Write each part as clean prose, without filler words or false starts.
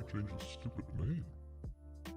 I change this stupid name? There we go.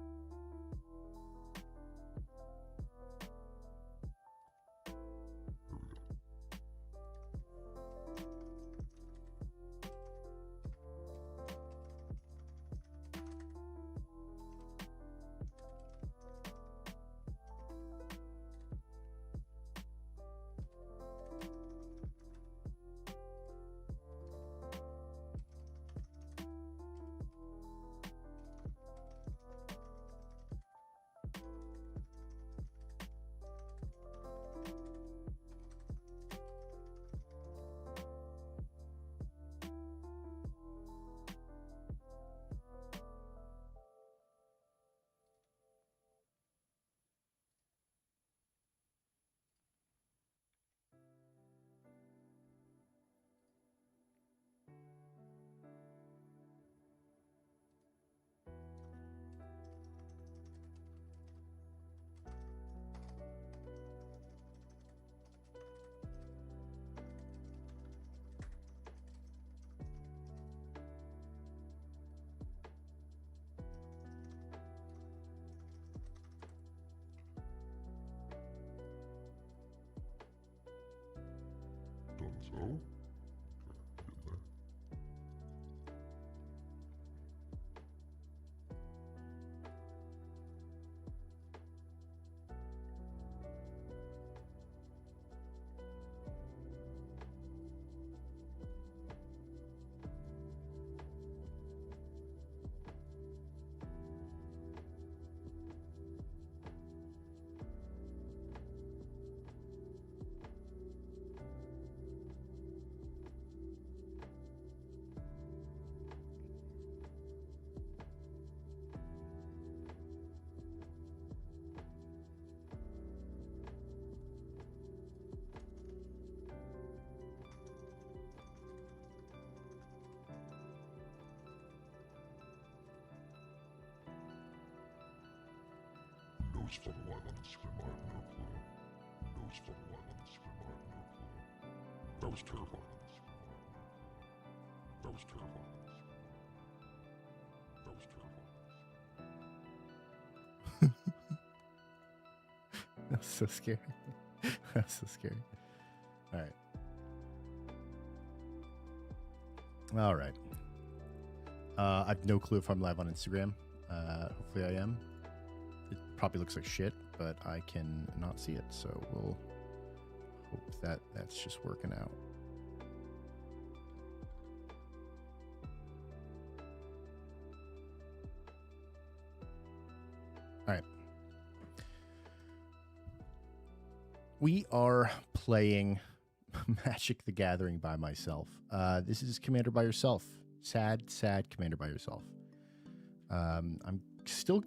Done so. Okay, get that. Knows fun live on Instagram, I have no clue. Knows fun live on Instagram, I have no clue. That was terrifying on Instagram, I have no clue. That was terrifying on Instagram. That was terrifying. That's so scary. That's so scary. All right. All right. I have no clue if I'm live on Instagram. Hopefully I am. It probably looks like shit, but I can not see it. So we'll hope that that's just working out. All right. We are playing Magic the Gathering by myself. This is Commander by Yourself. Sad Commander by Yourself.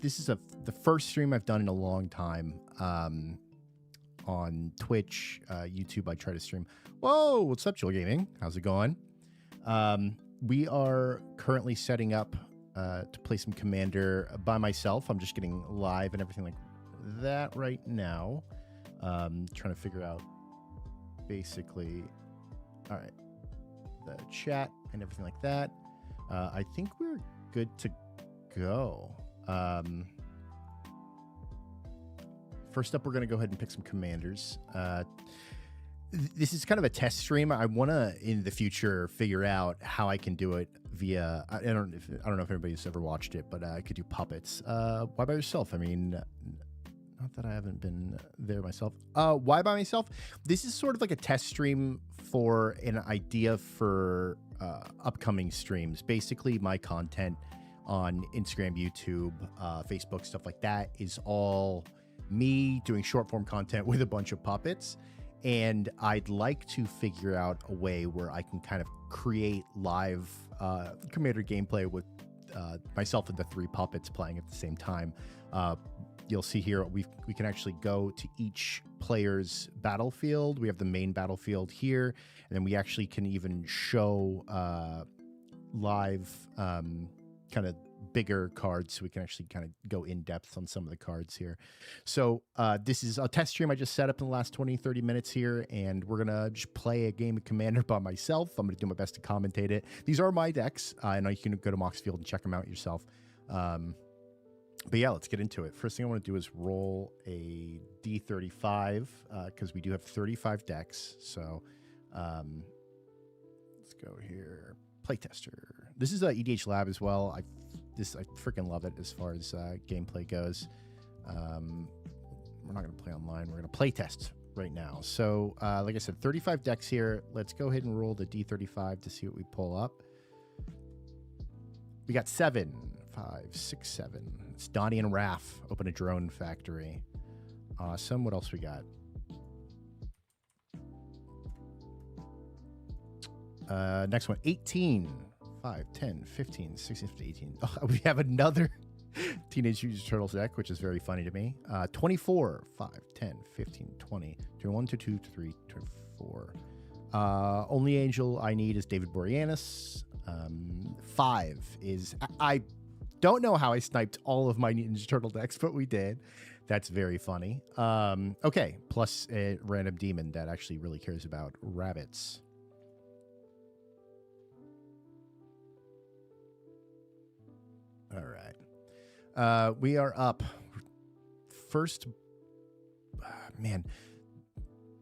This is the first stream I've done in a long time. On Twitch, YouTube, I try to stream. Whoa, what's up, Jill Gaming? How's it going? We are currently setting up to play some Commander by myself. I'm just getting live and everything like that right now. Trying to figure out basically, all right, the chat and everything like that. I think we're good to go. First up, we're going to go ahead and pick some commanders. This is kind of a test stream. I want to, in the future, figure out how I can do it via. I don't know if anybody's ever watched it, but I could do puppets. Why by yourself? I mean, not that I haven't been there myself. Why by myself? This is sort of like a test stream for an idea for upcoming streams. Basically, my content on Instagram, YouTube, Facebook, stuff like that is all me doing short form content with a bunch of puppets. And I'd like to figure out a way where I can kind of create live Commander gameplay with myself and the three puppets playing at the same time. You'll see here we can actually go to each player's battlefield. We have the main battlefield here, and then we actually can even show live kind of bigger cards so we can actually kind of go in depth on some of the cards here. So this is a test stream I just set up in the last 20-30 minutes here, and we're gonna just play a game of Commander by myself. I'm gonna do my best to commentate it. These are my decks. I know you can go to Moxfield and check them out yourself. But yeah, let's get into it. First thing I want to do is roll a D35 because we do have 35 decks. So let's go here. Playtester. This is a EDHLAB as well. I freaking love it as far as gameplay goes. We're not going to play online. We're going to play test right now. So like I said, 35 decks here. Let's go ahead and roll the D35 to see what we pull up. We got 7, 5, 6, 7. It's Donnie and Raph. Open a drone factory. Awesome. What else we got? Next one, 18, 5, 10, 15, 16, 17, 18. Oh, we have another Teenage Mutant Ninja Turtles deck, which is very funny to me. 24, 5, 10, 15, 20, 21, 22, 23, 24. Only angel I need is David Boreanaz. 5 is... I don't know how I sniped all of my Ninja Turtle decks, but we did. That's very funny. Okay, plus a random demon that actually really cares about rabbits. All right. We are up. First, man.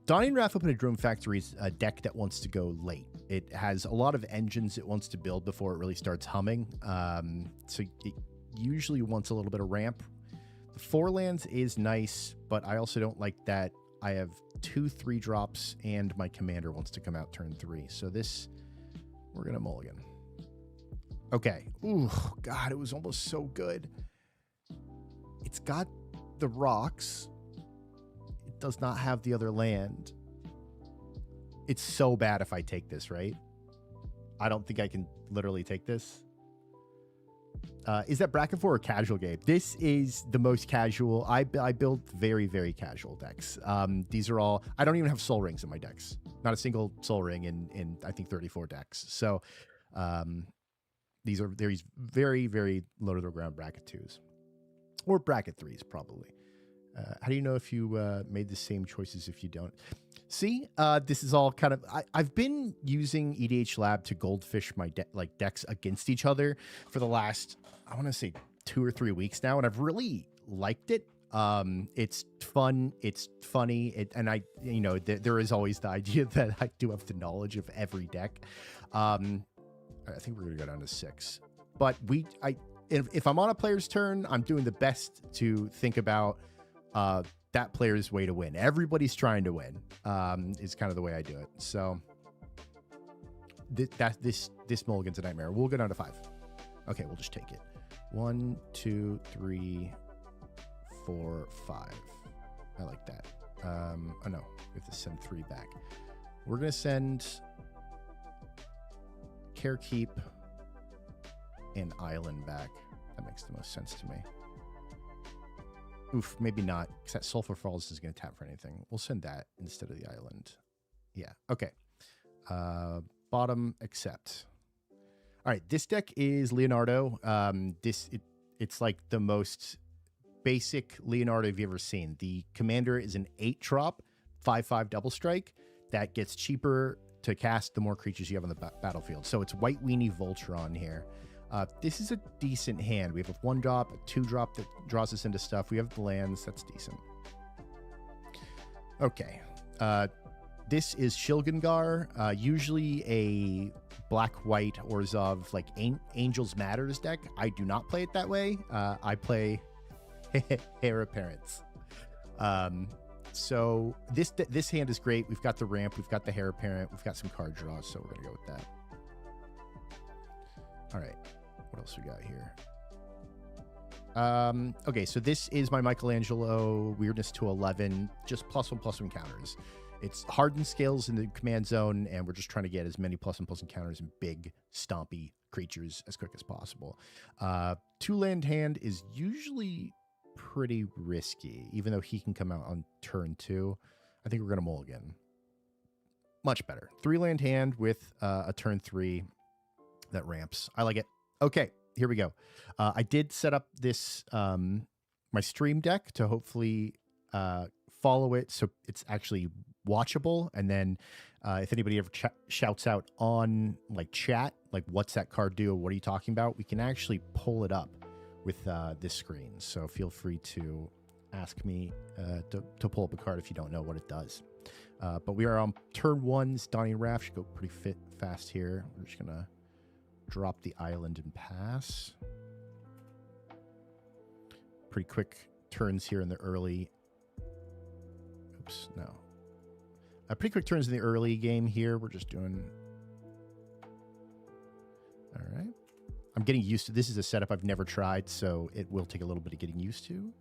Donnie and Raph Open a Drone Factory is a deck that wants to go late. It has a lot of engines it wants to build before it really starts humming. So it usually wants a little bit of ramp. The 4 lands is nice, but I also don't like that I have 2 3-drops and my commander wants to come out turn 3. So this, we're going to mulligan. Okay. Ooh, God, it was almost so good. It's got the rocks. It does not have the other land. It's so bad if I take this, right? I don't think I can literally take this. Is that bracket 4 or casual game? This is the most casual. I build very, very casual decks. These are all... I don't even have soul rings in my decks. Not a single soul ring in I think, 34 decks. So... these are very, very low to the ground bracket 2s. Or bracket 3s, probably. How do you know if you made the same choices if you don't? See, this is all kind of... I've been using EDHLAB to goldfish my decks against each other for the last, I want to say, 2 or 3 weeks now, and I've really liked it. It's fun, it's funny, and there is always the idea that I do have the knowledge of every deck. I think we're going to go down to 6. But if I'm on a player's turn, I'm doing the best to think about that player's way to win. Everybody's trying to win is kind of the way I do it. So this mulligan's a nightmare. We'll go down to 5. Okay, we'll just take it. 1, 2, 3, 4, 5. I like that. Oh no, we have to send 3 back. We're going to send... Care Keep and Island back. That makes the most sense to me. Oof, maybe not, because that Sulfur Falls is going to tap for anything. We'll send that instead of the island. Yeah, okay. Bottom, accept. All right, this deck is Leonardo. It's like the most basic Leonardo you've ever seen. The commander is an 8-drop, 5/5 double strike that gets cheaper to cast the more creatures you have on the battlefield. So it's White Weenie Voltron here. This is a decent hand. We have a 1-drop, a 2-drop that draws us into stuff. We have the lands. That's decent. Okay. This is Shilgangar. Usually a black-white Orzhov, like Angels Matters deck. I do not play it that way. I play Heir Apparents. So this hand is great. We've got the ramp, we've got the Heir Apparent, we've got some card draws, so we're gonna go with that. All right, what else we got here? Okay, so this is my Michelangelo weirdness to 11, just +1/+1 counters. It's hardened scales in the command zone, and we're just trying to get as many +1/+1 counters and big stompy creatures as quick as possible. 2-land hand is usually pretty risky, even though he can come out on turn 2. I think we're going to mulligan. Much better. 3-land hand with a turn 3 that ramps. I like it. Okay, here we go. I did set up this my stream deck to hopefully follow it so it's actually watchable. And then if anybody ever shouts out on like chat, like what's that card do? What are you talking about? We can actually pull it up with this screen. So feel free to ask me to pull up a card if you don't know what it does. But we are on turn 1's Donnie and Raph should go pretty fast here. We're just gonna drop the island and pass. Pretty quick turns here in the early. Oops, no. Pretty quick turns in the early game here. We're just doing. All right. I'm getting used to this. Is a setup I've never tried, so it will take a little bit of getting used to.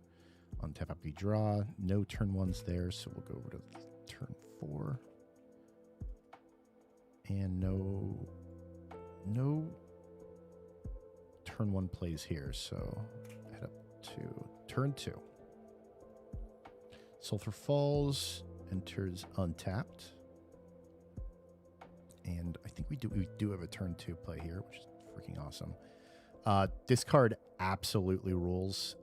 Untap up, we draw. No turn 1s there, so we'll go over to turn 4. And no turn 1 plays here, so head up to turn 2. Sulphur Falls enters untapped. And I think we do have a turn 2 play here, which is freaking awesome. This card absolutely rules.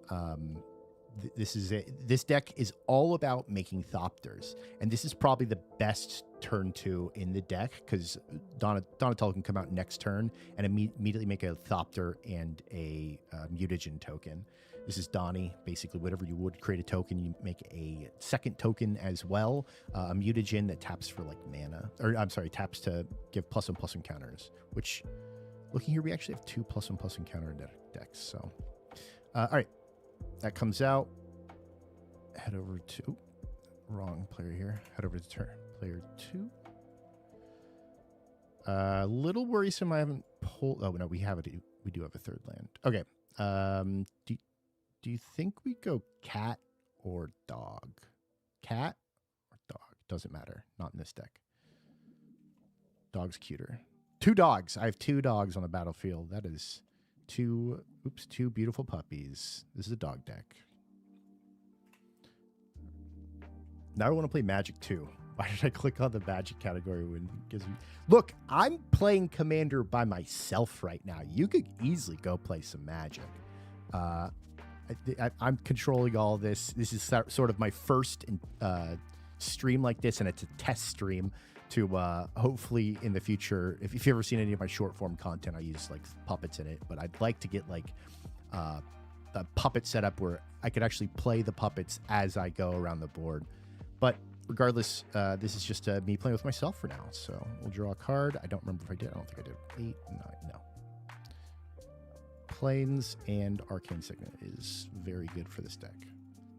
This deck is all about making Thopters, and this is probably the best turn 2 in the deck because Donatello can come out next turn and immediately make a Thopter and a mutagen token. This is Donnie. Basically, whatever you would create a token, you make a second token as well, a mutagen that taps for like mana, or I'm sorry, taps to give +1/+1 counters. Which, looking here, we actually have 2 +1/+1 counter decks. So, all right. That comes out. Head over to wrong player here. Head over to player 2. A little worrisome. I haven't pulled. Oh no, we have it. We do have a third land. Okay. Do you think we go cat or dog? Cat or dog? Doesn't matter. Not in this deck. Dog's cuter. 2 dogs. I have 2 dogs on the battlefield. That is. 2 beautiful puppies. This is a dog deck. Now I want to play Magic too. Why did I click on the Magic category when it gives me... Look, I'm playing Commander by myself right now. You could easily go play some Magic. I'm controlling all this. This is sort of my first stream like this, and it's a test stream to hopefully in the future, if you've ever seen any of my short form content, I use like puppets in it, but I'd like to get like a puppet setup where I could actually play the puppets as I go around the board. But regardless, this is just me playing with myself for now. So we'll draw a card. I don't remember if I did. I don't think I did. 8, 9, no. Plains and Arcane Signet is very good for this deck.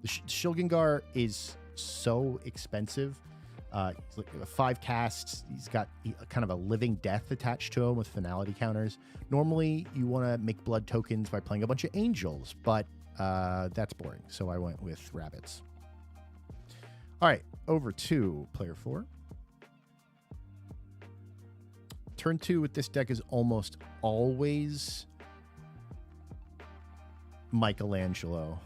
The Shilgengar is so expensive. He's like 5 casts. He's got kind of a living death attached to him with finality counters. Normally, you want to make blood tokens by playing a bunch of angels, but that's boring. So I went with rabbits. All right, over to player 4. Turn 2 with this deck is almost always Michelangelo.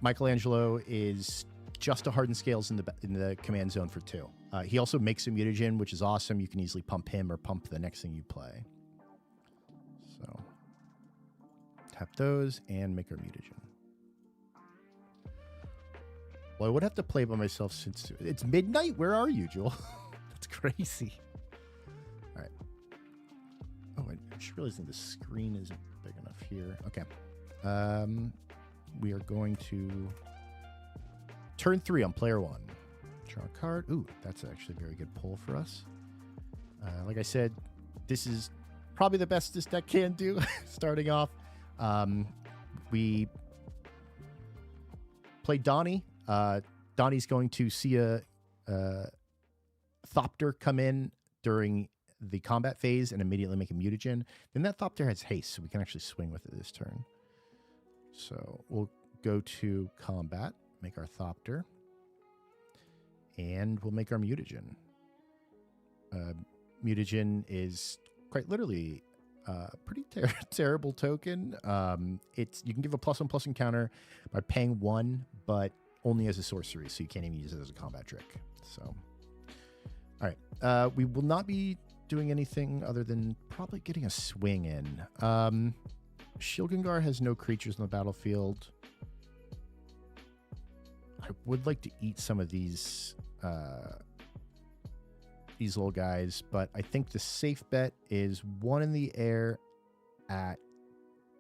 Michelangelo is just a hardened scales in the command zone for 2. He also makes a mutagen, which is awesome. You can easily pump him or pump the next thing you play. So tap those and make our mutagen. Well, I would have to play by myself since it's midnight. Where are you, Jewel? That's crazy. All right. Oh, I just realizing the screen isn't big enough here. Okay. We are going to turn 3 on player 1. Draw a card. Ooh, that's actually a very good pull for us. Like I said, this is probably the best this deck can do starting off. We play Donnie. Donnie's going to see a Thopter come in during the combat phase and immediately make a mutagen. Then that Thopter has haste, so we can actually swing with it this turn. So we'll go to combat, make our Thopter, and we'll make our mutagen. Mutagen is quite literally a pretty terrible token. You can give a +1/+1 counter by paying 1, but only as a sorcery, so you can't even use it as a combat trick. So, all right, we will not be doing anything other than probably getting a swing in. Shilgengar has no creatures on the battlefield. I would like to eat some of these little guys, but I think the safe bet is one in the air at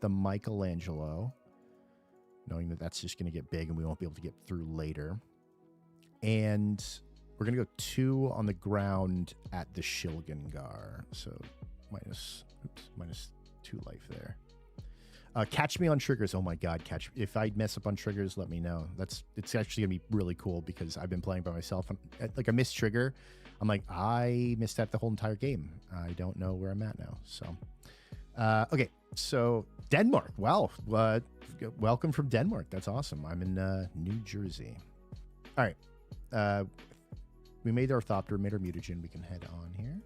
the Michelangelo, knowing that that's just going to get big and we won't be able to get through later. And we're going to go 2 on the ground at the Shilgengar. So minus 2 life there. Catch me on triggers. Oh my God, if I mess up on triggers, let me know. It's actually going to be really cool because I've been playing by myself. Like a missed trigger, I'm like, I missed that the whole entire game. I don't know where I'm at now. So, okay. So Denmark. Wow. Welcome from Denmark. That's awesome. I'm in New Jersey. All right. We made our Thopter, made our mutagen. We can head on here.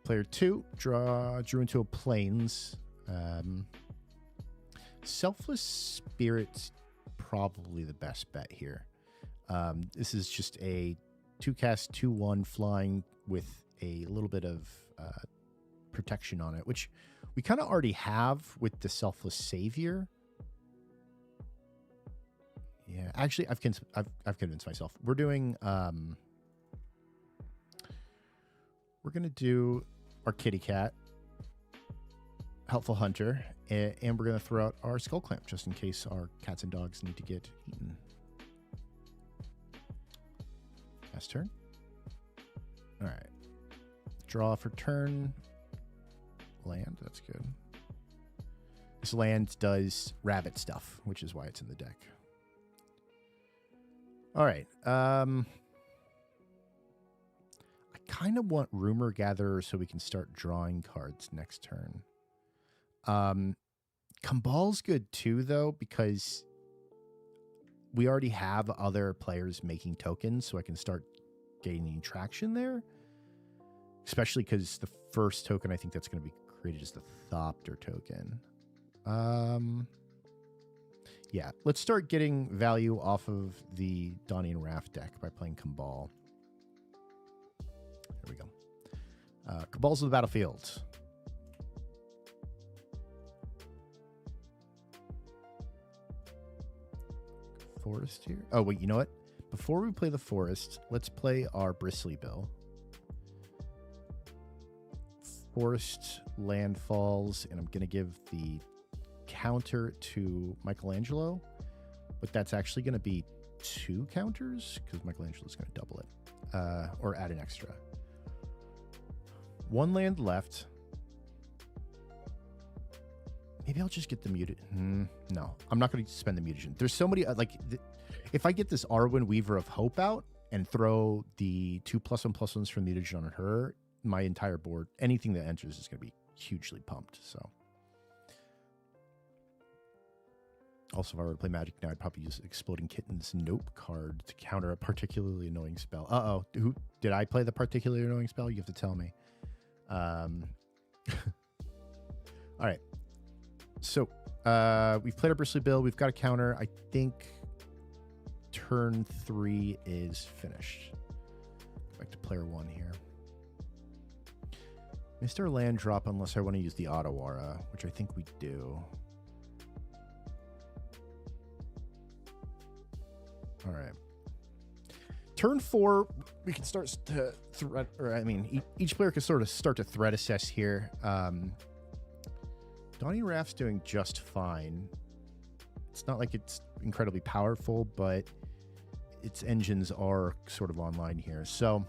Player 2 drew into a plains. Selfless Spirit's probably the best bet here. This is just a 2-cast 2/1 flying with a little bit of protection on it, which we kind of already have with the Selfless Savior. Yeah, actually, I've convinced myself. We're doing we're gonna do our kitty cat, helpful hunter, and we're gonna throw out our skull clamp just in case our cats and dogs need to get eaten. Last turn. All right, draw for turn. Land, that's good. This land does rabbit stuff, which is why it's in the deck. All right. I kind of want Rumor Gatherer so we can start drawing cards next turn. Kambal's good too, though, because we already have other players making tokens, so I can start gaining traction there. Especially because the first token I think that's going to be created is the Thopter token. Yeah, let's start getting value off of the Donnie and Raft deck by playing Kambal. There we go. Cabal's on the battlefield. Forest here. Oh, wait, you know what? Before we play the forest, let's play our Bristly Bill. Forest landfalls, and I'm going to give the counter to Michelangelo, but that's actually going to be 2 counters because Michelangelo's going to double it or add an extra. 1 land left. Maybe I'll just get the muted. No, I'm not going to spend the mutagen. There's so many if I get this Arwen Weaver of Hope out and throw the 2+1/+1s from mutagen on her, my entire board, anything that enters is going to be hugely pumped. So. Also, if I were to play Magic now, I'd probably use Exploding Kitten's Nope card to counter a particularly annoying spell. Uh-oh. Did I play the particularly annoying spell? You have to tell me. All right. So, we've played our Bristly Bill. We've got a counter. I think turn 3 is finished. Go back to player 1 here. Mr. Land drop unless I want to use the Ottawara, which I think we do. All right. Turn 4, we can start to threat, or I mean, each player can sort of start to threat assess here. Donnie Raft's doing just fine. It's not like it's incredibly powerful, but its engines are sort of online here. So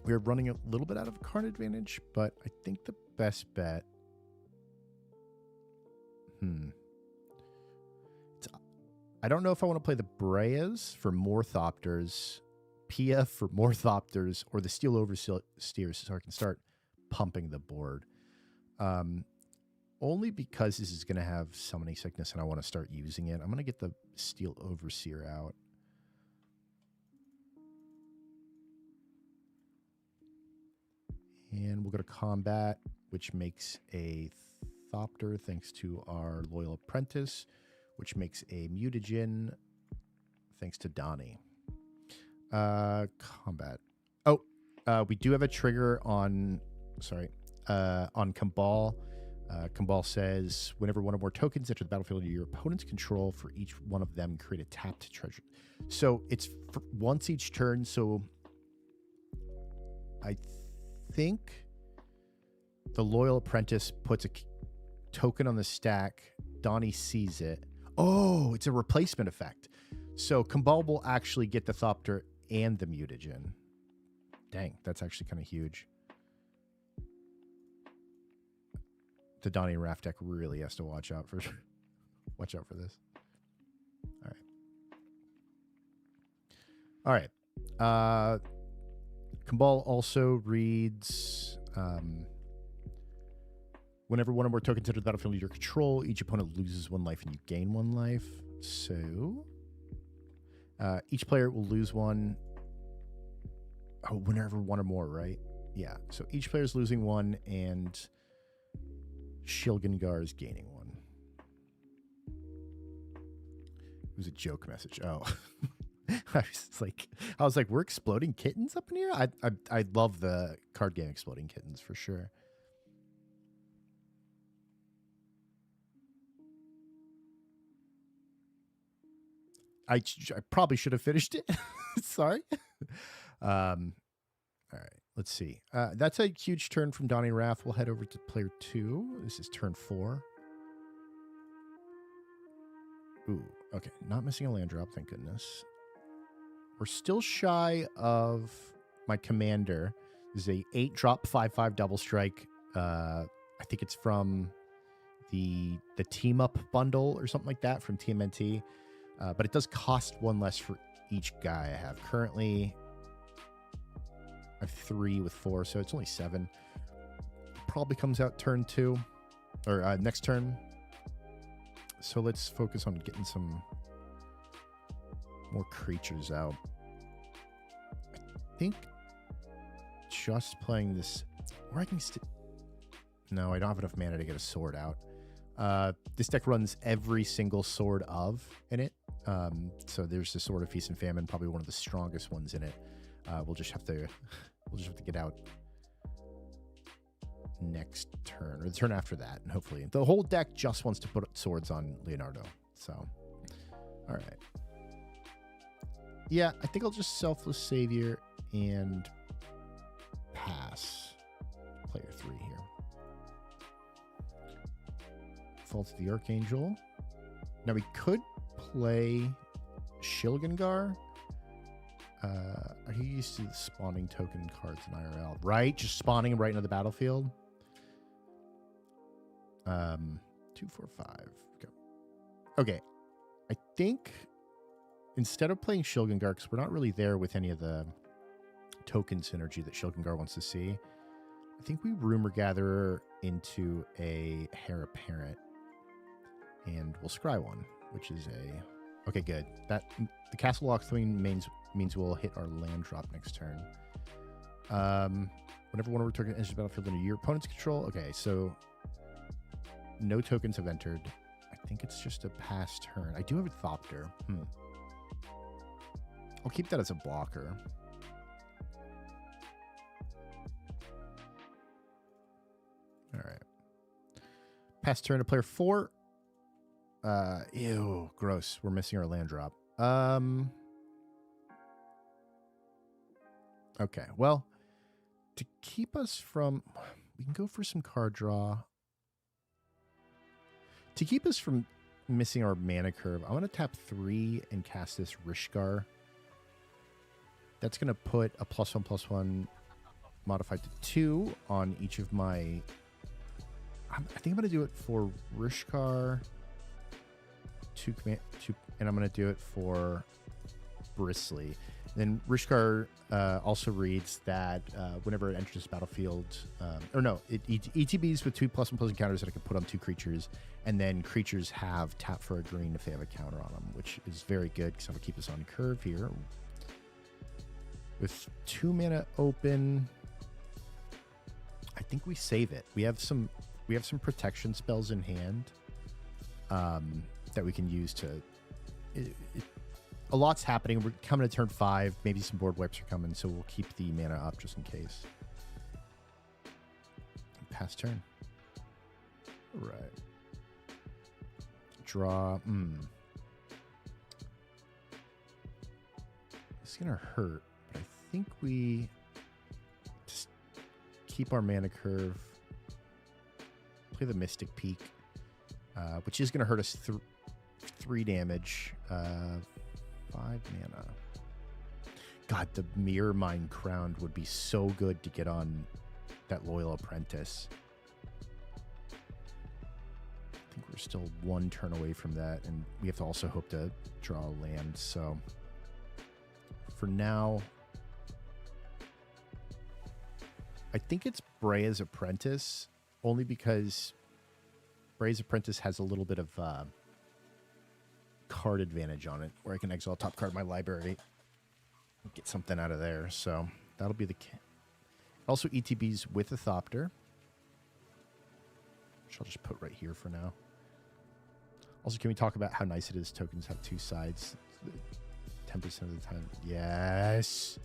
we're running a little bit out of card advantage, but I think the best bet. I don't know if I want to play the Breas for more Thopters, Pia for more Thopters, or the Steel Oversteers so I can start pumping the board. Only because this is going to have Summoning Sickness and I want to start using it. I'm going to get the Steel Overseer out. And we'll go to combat, which makes a Thopter thanks to our Loyal Apprentice, which makes a mutagen thanks to Donnie. Combat. Oh, We do have a trigger on Kambal. Kambal says, whenever one or more tokens enter the battlefield under your opponent's control, for each one of them, create a tapped treasure. So it's once each turn. So I think the Loyal Apprentice puts a token on the stack. Donnie sees it. Oh, it's a replacement effect. So Kambal will actually get the Thopter and the mutagen. Dang, that's actually kind of huge. The Donnie and Raph deck really has to watch out for this. All right. Kambal also reads, whenever one or more tokens enter the battlefield under your control, each opponent loses 1 life and you gain 1 life. So each player will lose 1. Oh, whenever 1 or more, right? Yeah. So each player is losing 1 and Shilgengar is gaining 1. It was a joke message. Oh. I was like, we're exploding kittens up in here? I love the card game Exploding Kittens for sure. I probably should have finished it. Sorry. All right, let's see. That's a huge turn from Donnie Raff. We'll head over to player 2. This is turn 4. Ooh, okay. Not missing a land drop, thank goodness. We're still shy of my commander. This is a 8-drop 5/5 double strike. I think it's from the team up bundle or something like that from TMNT. But it does cost 1 less for each guy I have. Currently, I have 3 with 4, so it's only 7. Probably comes out turn 2 or next turn. So let's focus on getting some more creatures out. I think just playing this, or I can no, I don't have enough mana to get a sword out. This deck runs every single sword of in it. So there's the Sword of Feast and Famine, probably one of the strongest ones in it. We'll just have to get out next turn or the turn after that, and hopefully the whole deck just wants to put swords on Leonardo. So, all right, yeah, I think I'll just Selfless Savior and pass player 3 here. Fall to the Archangel. Now we could play Shilgengar. Are you used to spawning token cards in IRL? Right? Just spawning them right into the battlefield. 2, 4, 5. Go. Okay. I think instead of playing Shilgengar, because we're not really there with any of the token synergy that Shilgengar wants to see, I think we Rumor Gatherer into a Heir Apparent, and we'll scry 1, which is a... Okay, good. That the Castle Lock 3 means we'll hit our land drop next turn. Whenever one of our tokens enters the battlefield under your opponent's control. Okay, so no tokens have entered. I think it's just a pass turn. I do have a Thopter. I'll keep that as a blocker. All right. Pass turn to player 4. Ew, gross. We're missing our land drop. Okay, well, to keep us from... We can go for some card draw. To keep us from missing our mana curve, I want to tap 3 and cast this Rishkar. That's going to put a +1/+1 modified to 2 on each of my... I think I'm going to do it for Rishkar... 2, and I'm going to do it for Bristly. Then Rishkar also reads that whenever it enters this battlefield, it ETBs with 2 +1/+1 counters that I can put on 2 creatures, and then creatures have tap for a green if they have a counter on them, which is very good because I'm going to keep us on curve here. With 2 mana open, I think we save it. We have some protection spells in hand. That we can use to... a lot's happening. We're coming to turn 5. Maybe some board wipes are coming, so we'll keep the mana up just in case. Pass turn. All right. Draw. It's going to hurt, but I think we just keep our mana curve. Play the Mystic Peak, which is going to hurt us 3 damage. 5 mana. God, the Mirror Mind Crowned would be so good to get on that Loyal Apprentice. I think we're still 1 turn away from that, and we have to also hope to draw a land. So for now, I think it's Brea's Apprentice, only because Brea's Apprentice has a little bit of card advantage on it, where I can exile top card of my library and get something out of there. So that'll be the also ETBs with a Thopter, which I'll just put right here for now. Also, can we talk about how nice it is tokens have 2 sides 10% of the time? Yes.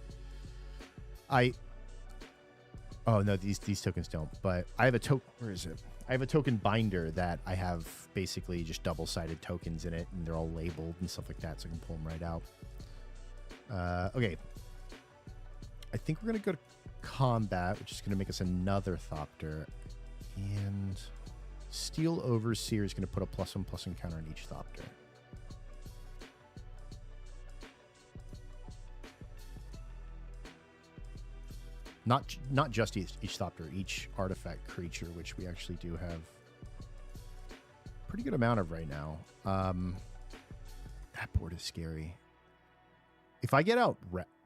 Oh no, these tokens don't, but I have a token. Where is it? I have a token binder that I have basically just double-sided tokens in it, and they're all labeled and stuff like that, so I can pull them right out. Okay. I think we're going to go to combat, which is going to make us another Thopter. And Steel Overseer is going to put a +1/+1 counter on each Thopter. Not just each Thopter, each artifact creature, which we actually do have a pretty good amount of right now. That board is scary. If I get out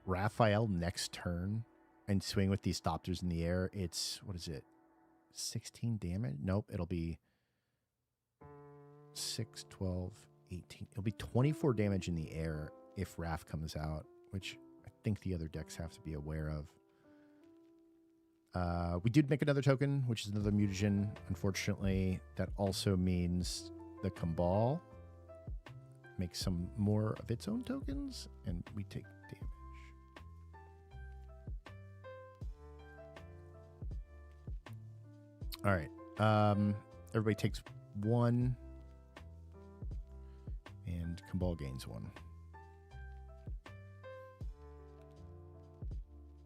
Raphael next turn and swing with these Thopters in the air, it's, what is it, 16 damage? Nope, it'll be 6, 12, 18. It'll be 24 damage in the air if Raph comes out, which I think the other decks have to be aware of. We did make another token, which is another mutagen. Unfortunately, that also means the Cabal makes some more of its own tokens, and we take damage. All right. Everybody takes 1, and Cabal gains 1.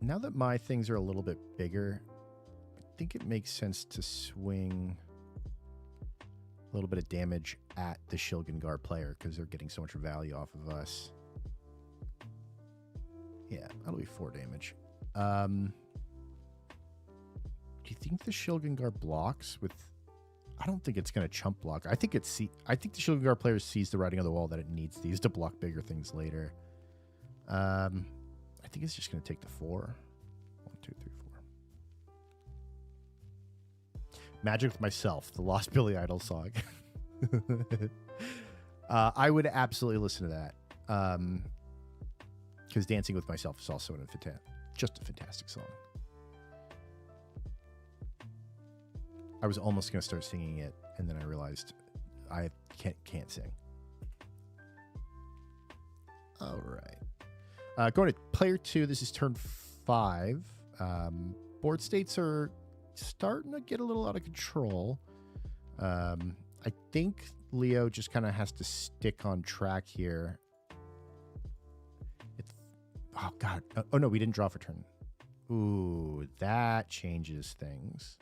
Now that my things are a little bit bigger, I think it makes sense to swing a little bit of damage at the Shilgengar player because they're getting so much value off of us. Yeah, that'll be 4 damage. Do you think the Shilgengar blocks with... I don't think it's going to chump block. I think the Shilgengar player sees the writing on the wall that it needs these to block bigger things later. I think it's just going to take the 4. 1, 2, 3, 4. Magic with Myself, the Lost Billy Idol song. I would absolutely listen to that. Because Dancing with Myself is also just a fantastic song. I was almost going to start singing it, and then I realized I can't sing. All right. Going to player 2. This is turn 5. Board states are starting to get a little out of control. I think Leo just kind of has to stick on track here. Oh, God. Oh, no, we didn't draw for turn. Ooh, that changes things.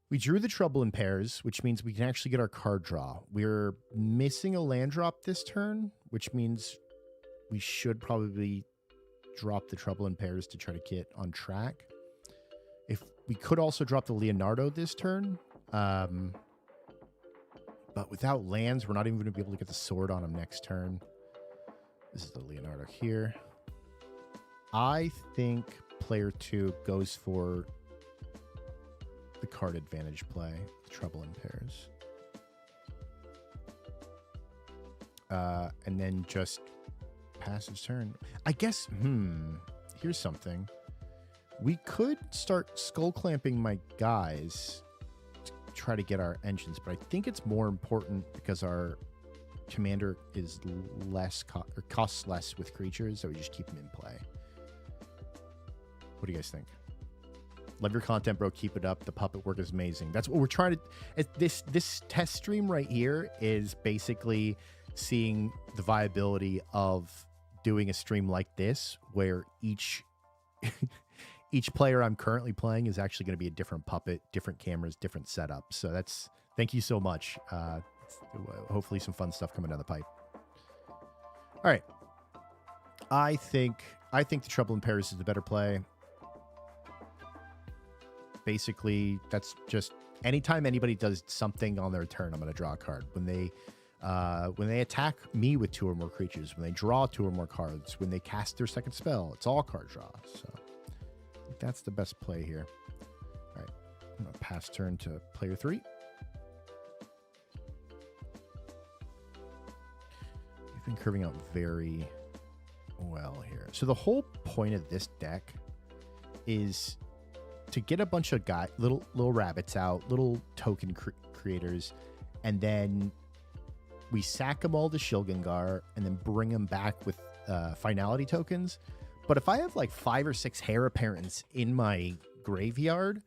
We drew the Trouble in Pairs, which means we can actually get our card draw. We're missing a land drop this turn, which means we should probably drop the Trouble in Pairs to try to get on track. If we could also drop the Leonardo this turn, but without lands, we're not even going to be able to get the sword on him next turn. This is the Leonardo here. I think player 2 goes for the card advantage play, Trouble in Pairs. And then just pass his turn. I guess, here's something. We could start skull clamping my guys to try to get our engines, but I think it's more important because our commander is less or costs less with creatures, so we just keep them in play. What do you guys think? Love your content, bro. Keep it up. The puppet work is amazing. That's what we're trying to. This test stream right here is basically seeing the viability of doing a stream like this, where each each player I'm currently playing is actually going to be a different puppet, different cameras, different setup. So that's, thank you so much. Hopefully some fun stuff coming down the pipe. All right. I think the Trouble in Paris is the better play. Basically, that's just anytime anybody does something on their turn, I'm going to draw a card. When they attack me with 2 or more creatures, when they draw 2 or more cards, when they cast their second spell, it's all card draw. So I think that's the best play here. All right, I'm going to pass turn to player 3. We've been curving out very well here. So the whole point of this deck is to get a bunch of little rabbits out, little token creators, and then we sack them all to Shilgengar and then bring them back with finality tokens. But if I have like 5 or 6 Heir Apparents in my graveyard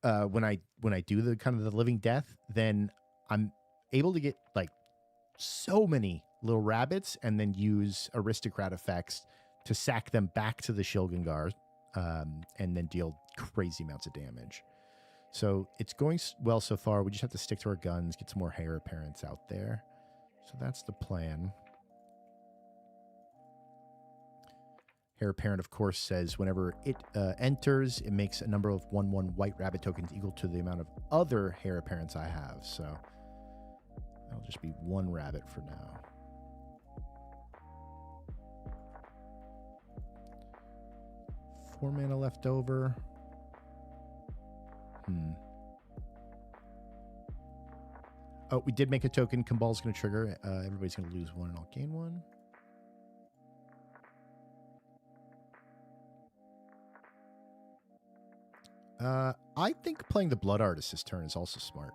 when I do the kind of the living death, then I'm able to get like so many little rabbits and then use aristocrat effects to sack them back to the Shilgengar and then deal crazy amounts of damage. So it's going well so far. We just have to stick to our guns, get some more Heir Apparents out there. So that's the plan. Heir Apparent, of course, says whenever it enters, it makes a number of 1/1 white rabbit tokens equal to the amount of other Heir Apparents I have. So that'll just be 1 rabbit for now. Four mana left over. Oh, we did make a token. Kambal's going to trigger. Everybody's going to lose 1 and I'll gain 1. I think playing the Blood Artist this turn is also smart.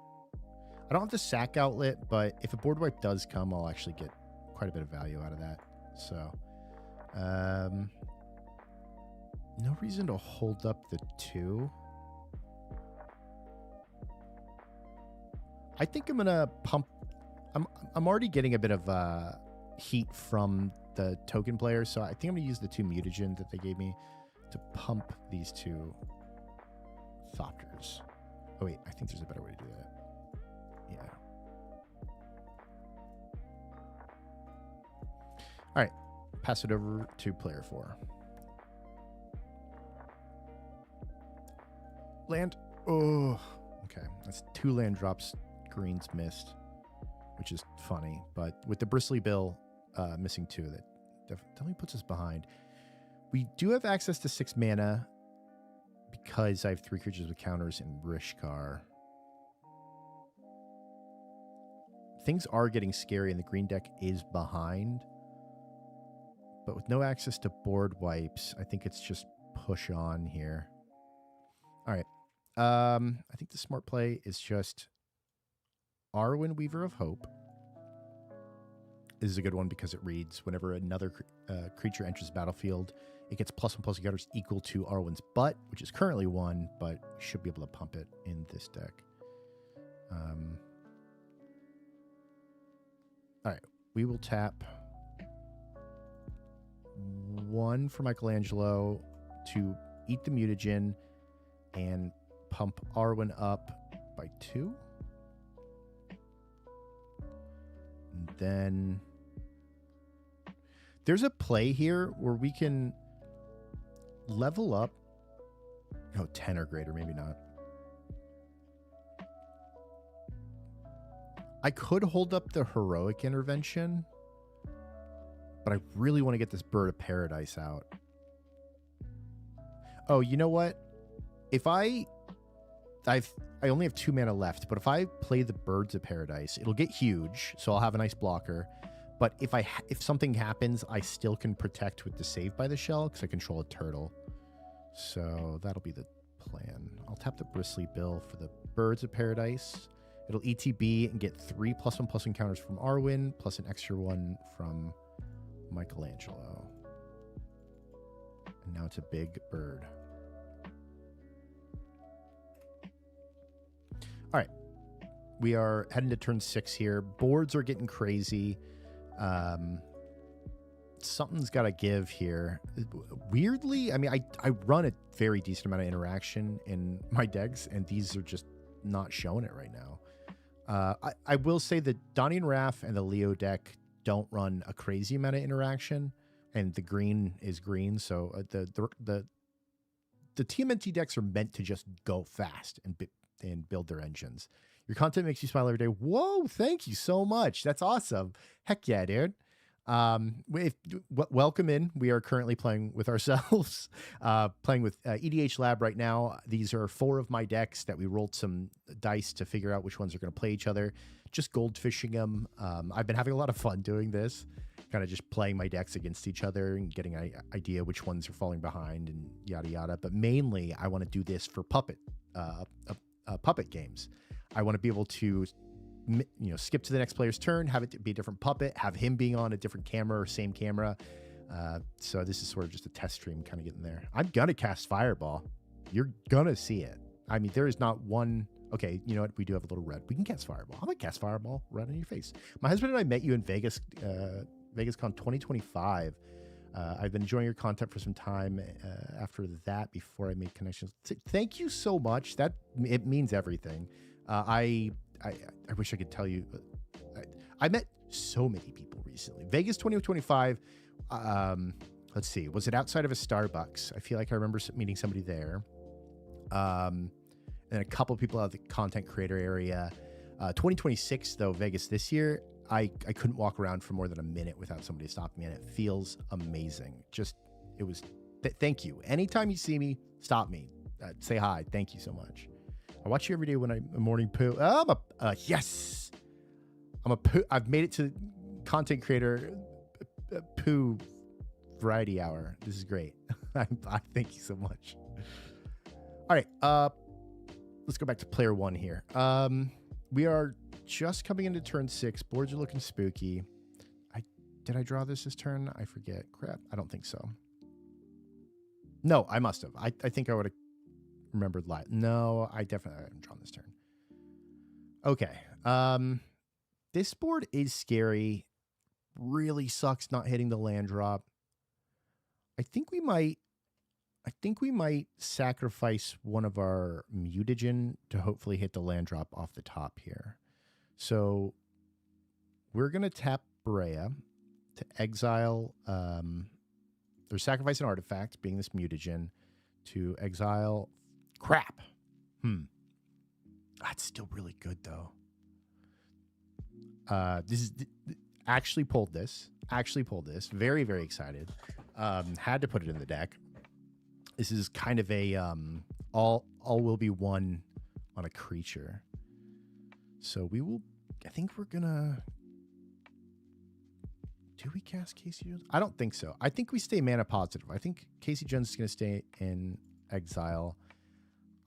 I don't have the sack outlet, but if a board wipe does come, I'll actually get quite a bit of value out of that. So, no reason to hold up the 2. I think I'm gonna pump. I'm already getting a bit of heat from the token players, so I think I'm gonna use the 2 mutagens that they gave me to pump these 2 Thopters. Oh wait, I think there's a better way to do that. Yeah. All right, pass it over to player 4. Land. Oh, okay. That's 2 land drops. Green's missed, which is funny. But with the Bristly Bill missing 2, that definitely puts us behind. We do have access to 6 mana because I have 3 creatures with counters in Rishkar. Things are getting scary, and the green deck is behind. But with no access to board wipes, I think it's just push on here. All right. I think the smart play is just Arwen, Weaver of Hope. This is a good one because it reads whenever another creature enters the battlefield, it gets +1/+1 counters equal to Arwen's butt, which is currently 1, but we should be able to pump it in this deck. All right, we will tap 1 for Michelangelo to eat the mutagen and pump Arwen up by 2. And then there's a play here where we can level up. Oh, 10 or greater, maybe not. I could hold up the heroic intervention, but I really want to get this Bird of Paradise out. Oh, you know what? If I only have 2 mana left, but if I play the Birds of Paradise, it'll get huge, so I'll have a nice blocker. But if something happens, I still can protect with the Save by the Shell because I control a turtle. So that'll be the plan. I'll tap the Bristly Bill for the Birds of Paradise, It'll ETB and get 3 +1/+1 counters from Arwen, plus an extra 1 from Michelangelo. And now it's a big bird. All right. We are heading to turn 6 here. Boards are getting crazy. Something's got to give here. Weirdly, I mean, I run a very decent amount of interaction in my decks, and these are just not showing it right now. I will say that Donnie and Raph and the Leo deck don't run a crazy amount of interaction, and the green is green, so the TMNT decks are meant to just go fast and build their engines. Your content makes you smile every day. Whoa, thank you so much. That's awesome. Heck yeah, dude. Welcome in. We are currently playing with ourselves, playing with EDHLAB right now. These are 4 of my decks that we rolled some dice to figure out which ones are going to play each other. Just goldfishing them. I've been having a lot of fun doing this, kind of just playing my decks against each other and getting an idea which ones are falling behind and yada yada. But mainly, I want to do this for puppet games. I want to be able to, skip to the next player's turn, have it be a different puppet, have him being on a different camera or same camera. So this is sort of just a test stream kind of getting there. I'm going to cast Fireball. You're going to see it. I mean, there is not one. Okay, you know what? We do have a little red. We can cast Fireball. I'm going to cast Fireball right in your face. My husband and I met you in Vegas, VegasCon 2025. I've been enjoying your content for some time after that, before I made connections. Thank you so much. It means everything. I wish I could tell you. I met so many people recently. Vegas 2025. Let's see. Was it outside of a Starbucks? I feel like I remember meeting somebody there. And a couple of people out of the content creator area. 2026 though, Vegas this year. I couldn't walk around for more than a minute without somebody stopping me, and it feels amazing. Thank you. Anytime you see me, stop me. Say hi. Thank you so much. I watch you every day when I'm a morning poo. Yes. I've made it to content creator poo variety hour. This is great. I thank you so much. All right. Let's go back to player 1 here. We are just coming into turn 6. Boards are looking spooky. Did I draw this turn? I forget. Crap. I don't think so. No, I must have. I think I would have remembered live. No, I definitely haven't drawn this turn. Okay. This board is scary. Really sucks not hitting the land drop. I think we might sacrifice one of our mutagen to hopefully hit the land drop off the top here. So we're going to tap Berea to exile, or sacrifice an artifact, being this mutagen, to exile. Crap. That's still really good though. This is actually pulled this. Very, very excited. Had to put it in the deck. This is kind of a all will be one on a creature. So we will. I think we're gonna. Do we cast Casey Jones? I don't think so. I think we stay mana positive. I think Casey Jones is gonna stay in exile.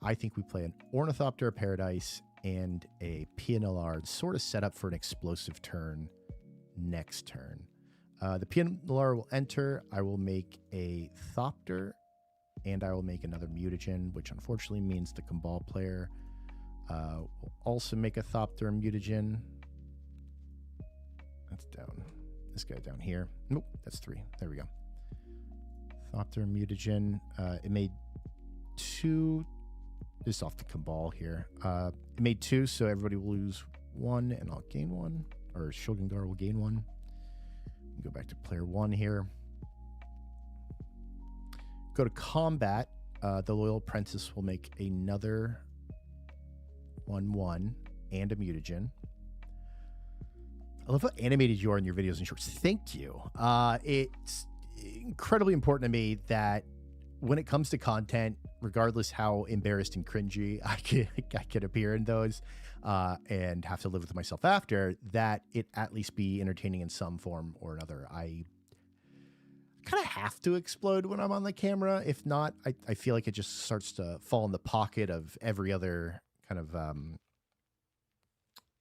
I think we play an Ornithopter of Paradise and a Pianillard, sort of set up for an explosive turn next turn. The Pianillard will enter. I will make a Thopter, and I will make another mutagen, which unfortunately means the Cabal player will also make a Thopter and mutagen. That's down. This guy down here. Nope, that's 3. There we go. Thopter and mutagen. It made 2. This is off the Cabal here. It made 2, so everybody will lose 1, and I'll gain 1. Or Shogungar will gain 1. Go back to player 1 here. Go to combat. The Loyal Apprentice will make another 1/1 and a mutagen. I love how animated you are in your videos and shorts. Thank you. It's incredibly important to me that when it comes to content, regardless how embarrassed and cringy I could appear in those and have to live with myself after, that it at least be entertaining in some form or another. I kind of have to explode when I'm on the camera. If not, I feel like it just starts to fall in the pocket of every other kind of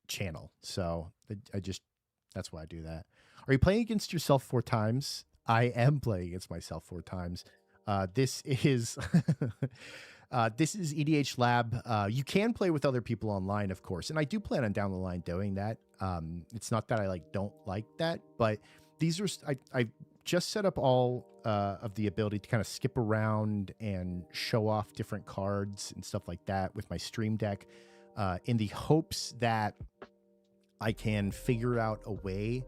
channel. So that's why I do that. Are you playing against yourself 4 times? I am playing against myself 4 times. This is this is EDHLAB. You can play with other people online, of course, and I do plan on down the line doing that. It's not that I don't like that, but these are I just set up all of the ability to kind of skip around and show off different cards and stuff like that with my stream deck, in the hopes that I can figure out a way.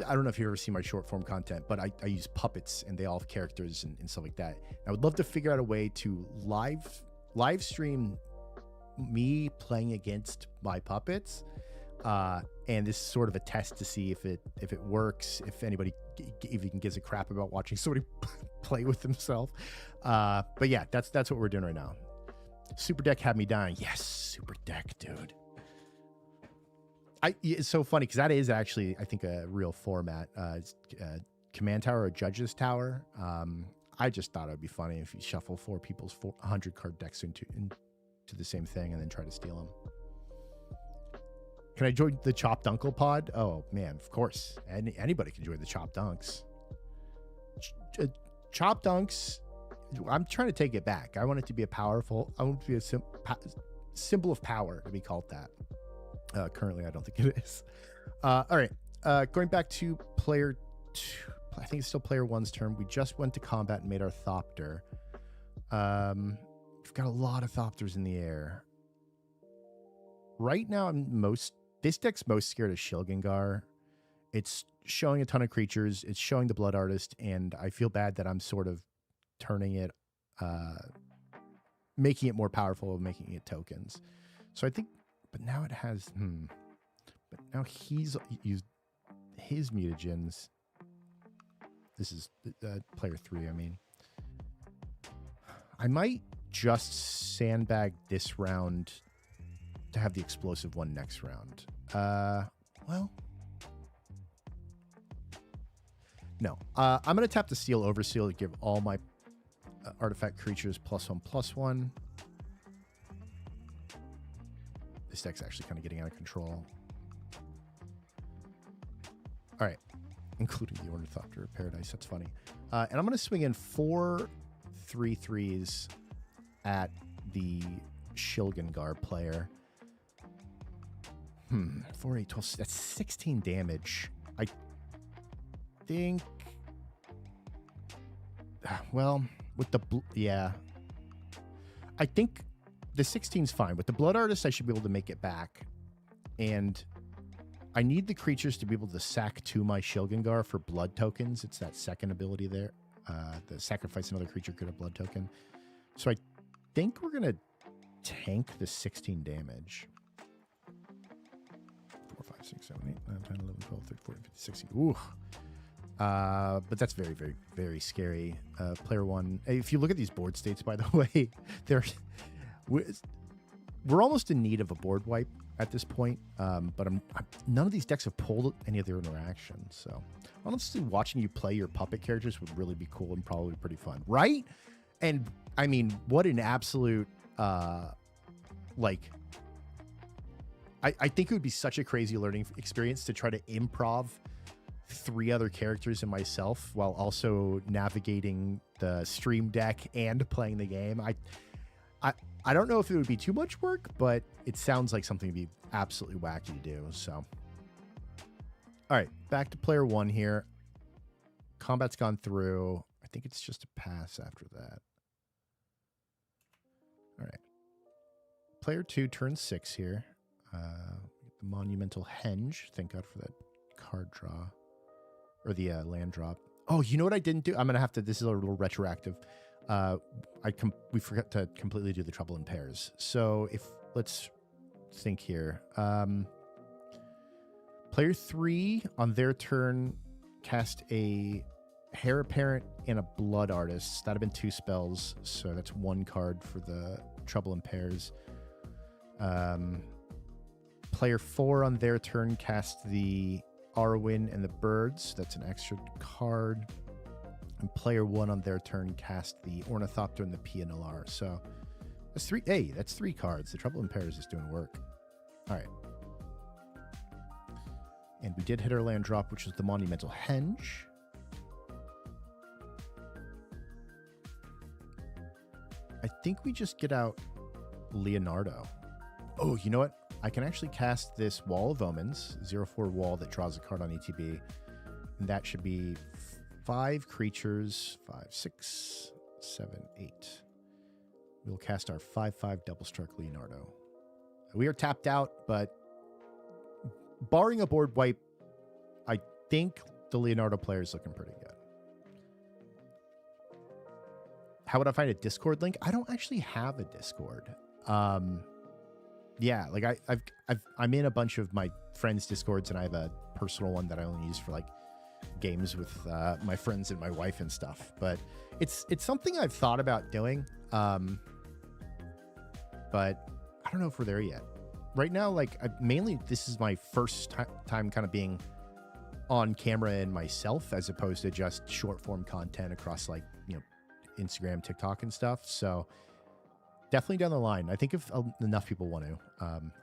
I don't know if you've ever seen my short form content, but I use puppets and they all have characters and stuff like that. I would love to figure out a way to live stream me playing against my puppets. And this is sort of a test to see if it works, if anybody even gives a crap about watching somebody play with themselves. But yeah, that's what we're doing right now. Super Deck had me dying. Yes, Super Deck, dude. It's so funny because that is actually, I think, a real format. It's Command Tower or Judges Tower. I just thought it would be funny if you shuffle 4 people's 100 card decks into the same thing and then try to steal them. Can I join the Chopped Uncle pod? Oh man, of course. Anybody can join the Chopped Dunks. Chopped Dunks. I'm trying to take it back. I want it to be I want it to be a symbol of power to be called that. Currently, I don't think it is. All right. Going back to player 2. I think it's still player 1's turn. We just went to combat and made our Thopter. We've got a lot of Thopters in the air. Right now, this deck's most scared of Shilgengar. It's showing a ton of creatures. It's showing the Blood Artist, and I feel bad that I'm sort of turning it, making it more powerful, making it tokens. So I think, but now it has, but now he's used his mutagens. This is player 3, I mean. I might just sandbag this round to have the explosive one next round. Well, no. I'm going to tap the Steel Overseal to give all my artifact creatures +1/+1. This deck's actually kind of getting out of control. All right. Including the Ornithopter of Paradise. That's funny. And I'm going to swing in 4 3/3s at the Shilgengar player. 4, 8, 12. That's 16 damage. I think. Well, with the. Yeah. I think the 16's fine. With the Blood Artist, I should be able to make it back. And I need the creatures to be able to sack to my Shilgengar for blood tokens. It's that second ability there. The sacrifice another creature, get a blood token. So I think we're going to tank the 16 damage. 4, 5, 6, 7, 8, 9, 10, 11, 12, 13, 14, 15, 16. Ooh. But that's very, very, very scary. Player 1. If you look at these board states, by the way, we're almost in need of a board wipe at this point, but none of these decks have pulled any of their interactions. So honestly, watching you play your puppet characters would really be cool and probably pretty fun, right? And I mean, what an absolute I think it would be such a crazy learning experience to try to improv 3 other characters and myself while also navigating the stream deck and playing the game. I don't know if it would be too much work, but it sounds like something to be absolutely wacky to do. So, all right, back to player 1 here. Combat's gone through. I think it's just a pass after that. All right. Player 2, turn 6 here. The Monumental Henge. Thank God for that card draw. Or the land drop. Oh, you know what I didn't do? I'm going to have to, this is a little retroactive. We forgot to completely do the Trouble in Pairs. So let's think here. Player 3 on their turn cast a Heir Apparent and a Blood Artist. That'd have been 2 spells, so that's 1 card for the Trouble in Pairs. Player 4 on their turn cast the Arwen and the Birds. That's an extra card. And player 1 on their turn cast the Ornithopter and the Pianolar. So that's 3. Hey, that's 3 cards. The Trouble in Pairs is doing work. All right. And we did hit our land drop, which was the Monumental Henge. I think we just get out Leonardo. Oh, you know what? I can actually cast this Wall of Omens, 0/4 wall that draws a card on ETB. And that should be 5 creatures, 5, 6, 7, 8. We'll cast our 5/5 Double Struck Leonardo. We are tapped out, but barring a board wipe, I think the Leonardo player is looking pretty good. How would I find a Discord link? I don't actually have a Discord. Yeah, like I'm in a bunch of my friends' Discords, and I have a personal one that I only use for like games with my friends and my wife and stuff. But it's something I've thought about doing, but I don't know if we're there yet. Right now, like mainly this is my first time kind of being on camera and myself, as opposed to just short form content across like, you know, Instagram, TikTok and stuff. So definitely down the line. I think if enough people want to.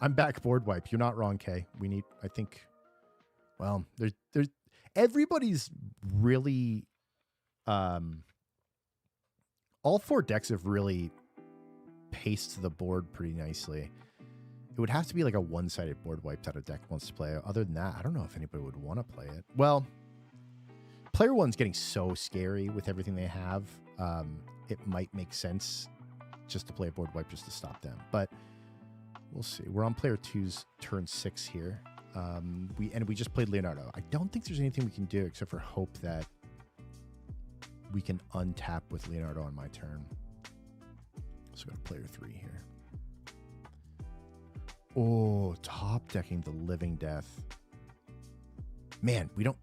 I'm back board wipe. You're not wrong, Kay. We need, I think, well, there's everybody's really, all 4 decks have really paced the board pretty nicely. It would have to be like a one-sided board wipe that a deck wants to play. Other than that, I don't know if anybody would want to play it. Well, player 1's getting so scary with everything they have. It might make sense just to play a board wipe just to stop them. But we'll see. We're on player 2's turn 6 here. We just played Leonardo. I don't think there's anything we can do except for hope that we can untap with Leonardo on my turn. Let's go to player 3 here. Oh, top decking the Living Death. Man, we don't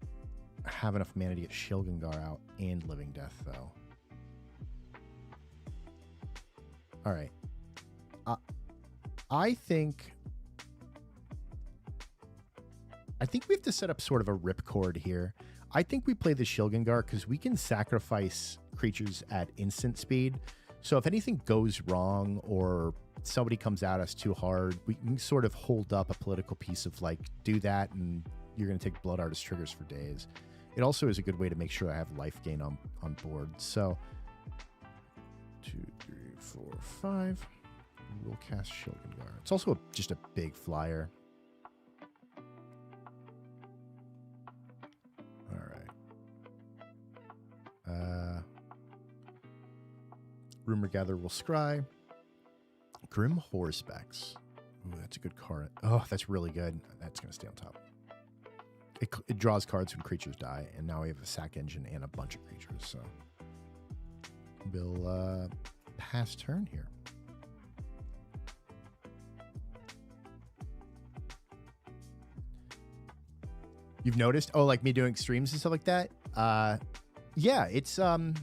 have enough mana to get Shilgengar out and Living Death, though. All right. I think we have to set up sort of a ripcord here. I think we play the Shilgengar because we can sacrifice creatures at instant speed. So if anything goes wrong or somebody comes at us too hard, we can sort of hold up a political piece of like, do that and you're going to take Blood Artist triggers for days. It also is a good way to make sure I have life gain on board. So 2, 3, 4, 5. We'll cast Shilgengar. It's also just a big flyer. All right. Rumor Gatherer will scry. Grim Horsebacks. Ooh, that's a good card. Oh, that's really good. That's going to stay on top. It draws cards when creatures die, and now we have a sack engine and a bunch of creatures, so we'll pass turn here. You've noticed? Oh, like me doing streams and stuff like that? Yeah, it's you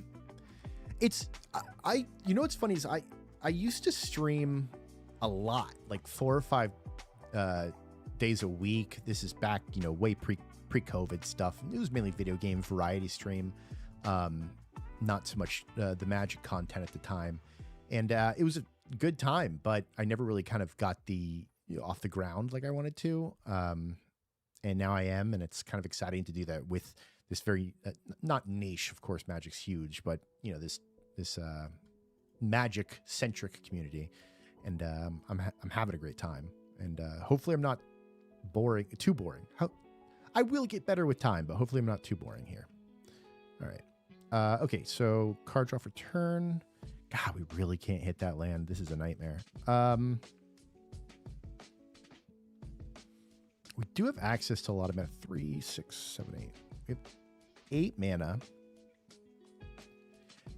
know what's funny is I used to stream a lot, like 4 or 5 days a week. This is back, you know, way pre-COVID stuff. It was mainly video game variety stream, not so much the Magic content at the time. And it was a good time, but I never really kind of got the off the ground like I wanted to. And now I am, and it's kind of exciting to do that with this very not niche, of course. Magic's huge, but you know, this Magic centric community, and I'm having a great time, and hopefully I'm not too boring. I will get better with time, but hopefully I'm not too boring here. All right. Okay, so card draw for turn. God, we really can't hit that land. This is a nightmare. We do have access to a lot of mana. 3, 6, 7, 8. We have 8 mana.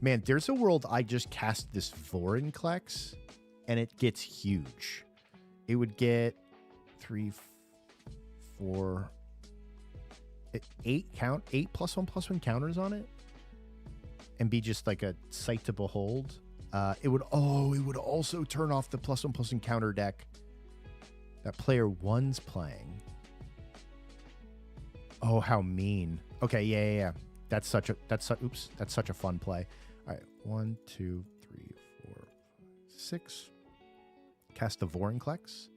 Man, there's a world I just cast this Vorinclex, and it gets huge. It would get 3, 4, 8 count, 8 +1/+1 counters on it, and be just like a sight to behold. It would also turn off the +1/+1 counter deck that player 1's playing. Oh, how mean. Okay, yeah. That's such a fun play. All right, 1, 2, 3, 4, 6. Cast the Vorinclex.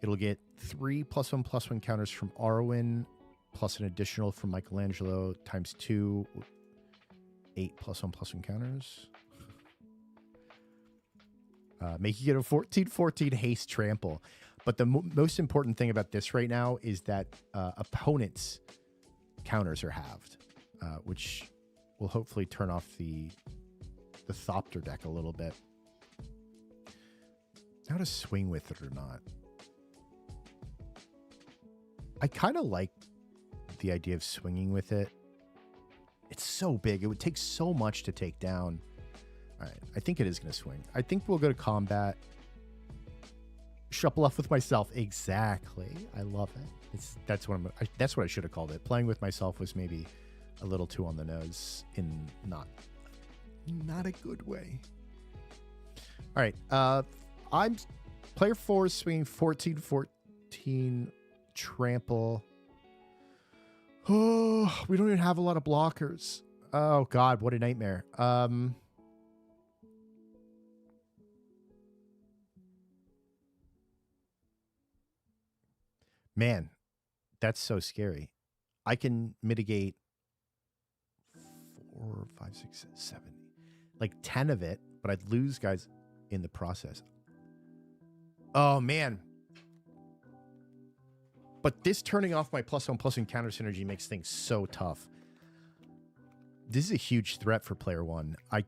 It'll get 3 +1/+1 counters from Arwen plus an additional from Michelangelo times 2, 8 +1/+1 counters. Making it a 14/14 haste trample. But the most important thing about this right now is that opponents' counters are halved, which will hopefully turn off the Thopter deck a little bit. How to swing with it or not. I kind of like the idea of swinging with it. It's so big. It would take so much to take down. All right. I think it is going to swing. I think we'll go to combat. Shuffle off with myself. Exactly. I love it. That's what I should have called it. Playing with myself was maybe a little too on the nose in not a good way. All right. I'm player 4 is swinging 14/14 trample. Oh, we don't even have a lot of blockers. Oh God, what a nightmare. Man, that's so scary. I can mitigate 4, 5, 6, 7, like 10 of it, but I'd lose guys in the process. Oh man. But this turning off my +1/+1 counter synergy makes things so tough. This is a huge threat for player 1. I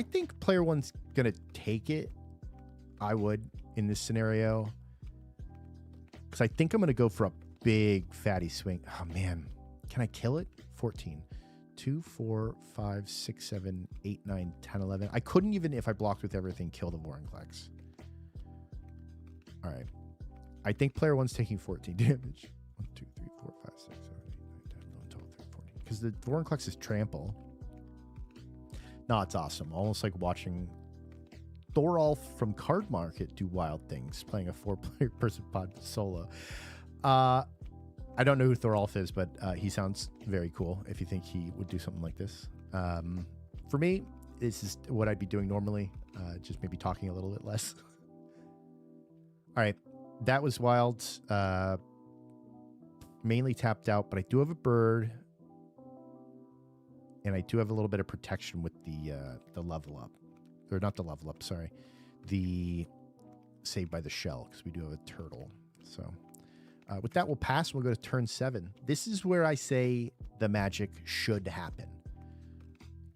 think player 1's going to take it. I would in this scenario. Because I think I'm going to go for a big fatty swing. Oh, man. Can I kill it? 14. 2, 4, 5, 6, 7, 8, 9, 10, 11. I couldn't even, if I blocked with everything, kill the Vorinclex. All right. I think player 1's taking 14 damage. 1, 2, 3, 4, 5, 6, 7, 8, 9, 10, 11, 12, 13, 14. Because the Vorinclex is trample. No, it's awesome. Almost like watching Thorolf from Card Market do wild things, playing a 4-player person pod solo. I don't know who Thorolf is, but he sounds very cool if you think he would do something like this. For me, this is what I'd be doing normally, just maybe talking a little bit less. All right, that was wild. Mainly tapped out, but I do have a bird. And I do have a little bit of protection with the level up. Or not the level up, sorry. The Saved by the Shell, because we do have a turtle. So with that, we'll pass. We'll go to turn 7. This is where I say the magic should happen.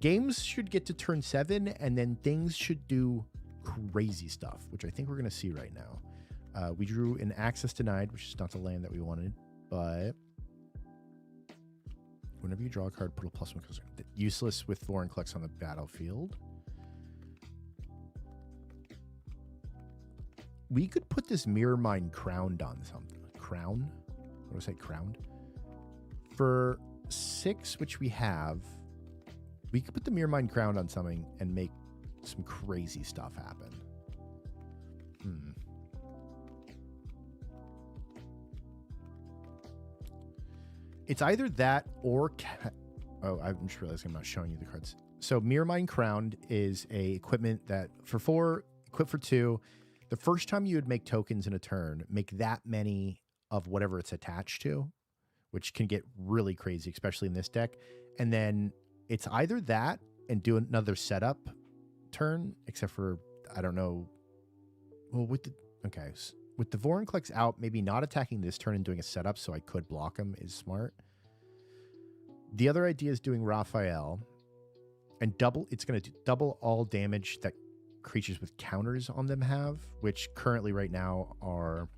Games should get to turn 7, and then things should do crazy stuff, which I think we're going to see right now. We drew an access denied, which is not the land that we wanted, but whenever you draw a card, put a +1 counter. Useless with Vorinclex on the battlefield. We could put this Mirror Mine crowned on something. Crown? What do I say? Crowned? For 6, which we have, we could put the Mirror Mine crowned on something and make some crazy stuff happen. It's either that or... Oh, I'm just realizing I'm not showing you the cards. So Mirror Mine Crowned is a equipment that for 4, equip for 2. The first time you would make tokens in a turn, make that many of whatever it's attached to, which can get really crazy, especially in this deck. And then it's either that and do another setup turn, except for, I don't know. Well, with the Vorinclex out, maybe not attacking this turn and doing a setup so I could block him is smart. The other idea is doing Raphael and it's going to do double all damage that creatures with counters on them have, which currently right now are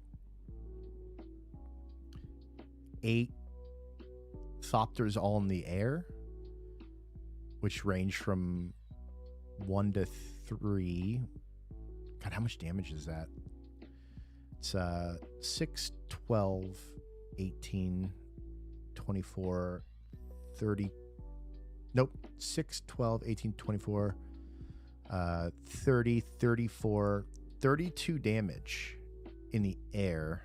8 Thopters all in the air, which range from 1 to 3. God, how much damage is that? It's 6, 12, 18, 24, 30. Nope. 6, 12, 18, 24, 30, 34, 32 damage in the air.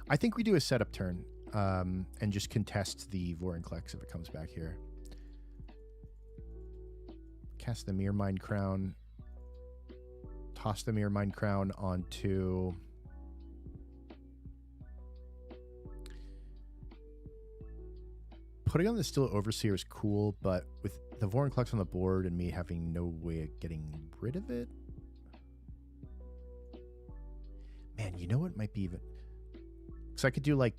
I think we do a setup turn and just contest the Vorinclex if it comes back here. Cast the Mirror Mine Crown. toss the Mirror Mind Crown onto... Putting on the Still Overseer is cool, but with the Vorinclex on the board and me having no way of getting rid of it... Man, you know what might be even... So I could do like...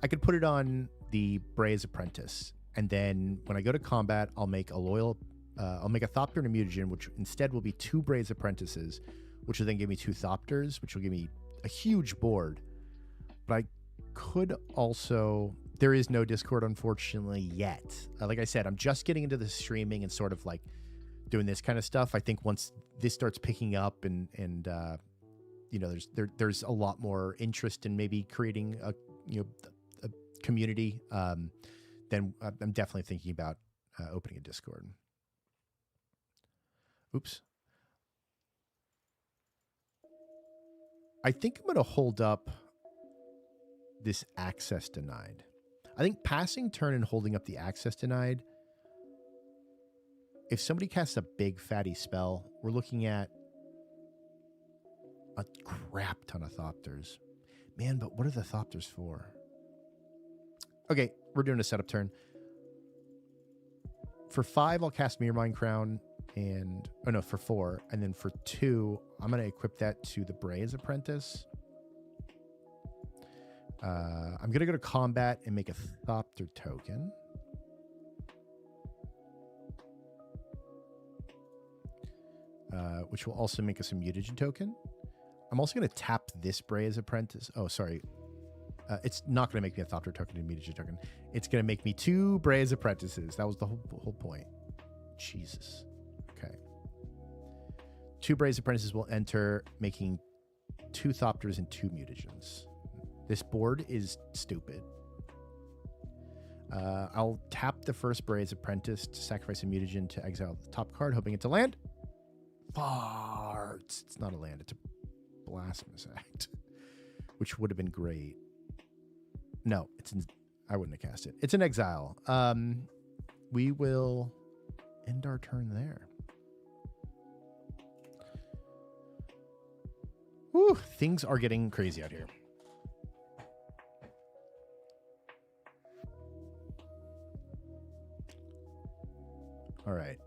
I could put it on the Brea's Apprentice, and then when I go to combat, I'll make a Thopter and a Mutagen, which instead will be 2 Brea's Apprentices, which will then give me 2 Thopters, which will give me a huge board. But I could also... There is no Discord, unfortunately, yet. Like I said, I'm just getting into the streaming and sort of like doing this kind of stuff. I think once this starts picking up and you know, there's a lot more interest in maybe creating a community, then I'm definitely thinking about opening a Discord. Oops. I think I'm going to hold up this access denied. I think passing turn and holding up the access denied, if somebody casts a big fatty spell, we're looking at a crap ton of Thopters. Man, but what are the Thopters for? Okay, we're doing a setup turn. For 5, I'll cast Mirror Mind Crown, and... Oh, no, for 4. And then for 2, I'm going to equip that to the Brea's Apprentice. I'm going to go to combat and make a Thopter token. Which will also make us a Mutagen token. I'm also going to tap this Brea's Apprentice. Oh, sorry. It's not going to make me a Thopter token and a Mutagen token. It's going to make me 2 Brea's Apprentices. That was the whole point. Jesus. Okay. 2 Brea's Apprentices will enter, making 2 Thopters and 2 Mutagens. This board is stupid. I'll tap the first Brea's Apprentice to sacrifice a Mutagen to exile the top card, hoping it to land. Farts. It's not a land. It's a Blasphemous Act, which would have been great. No, I wouldn't have cast it. It's an exile. We will end our turn there. Whew, things are getting crazy out here. All right.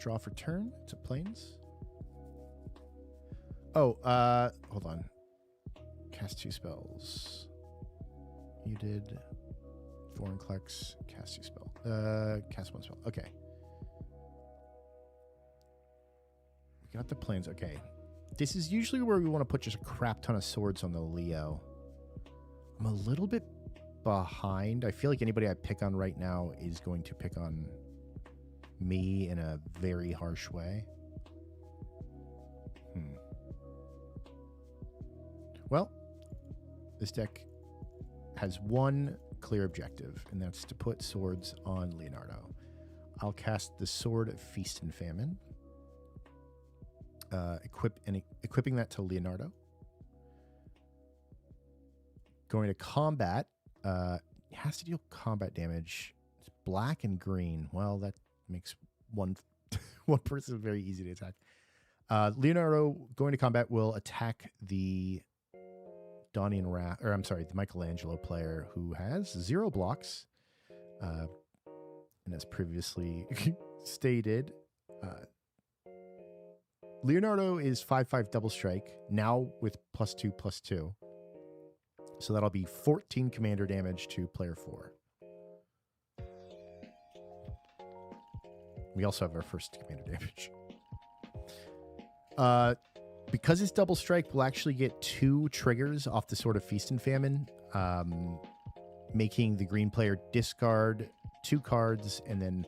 Draw for turn to planes. Oh, hold on. Cast 2 spells. You did Vorinclex, cast 2 spell. Cast 1 spell. Okay. We got the planes. Okay. This is usually where we want to put just a crap ton of swords on the Leo. I'm a little bit behind. I feel like anybody I pick on right now is going to pick on me in a very harsh way. Well, this deck has one clear objective, and that's to put swords on Leonardo. I'll cast the Sword of Feast and Famine, equipping that to Leonardo. Going to combat. It has to deal combat damage. It's black and green. Well, that makes one person very easy to attack. Leonardo going to combat will attack the the Michelangelo player who has 0 blocks. And as previously stated, Leonardo is 5/5 double strike, now with +2/+2. So that'll be 14 commander damage to player 4. We also have our first commander damage. Because it's double strike, we'll actually get 2 triggers off the Sword of Feast and Famine, making the green player discard 2 cards, and then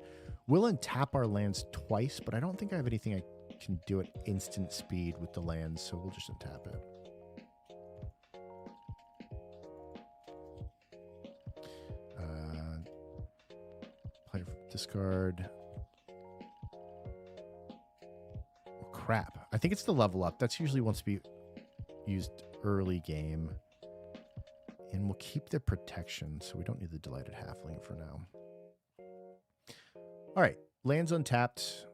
we'll untap our lands twice, but I don't think I have anything I can do at instant speed with the lands, so we'll just untap it. Player discard. Crap. I think it's the level up. That's usually wants to be used early game. And we'll keep the protection, so we don't need the Delighted Halfling for now. All right. Lands untapped.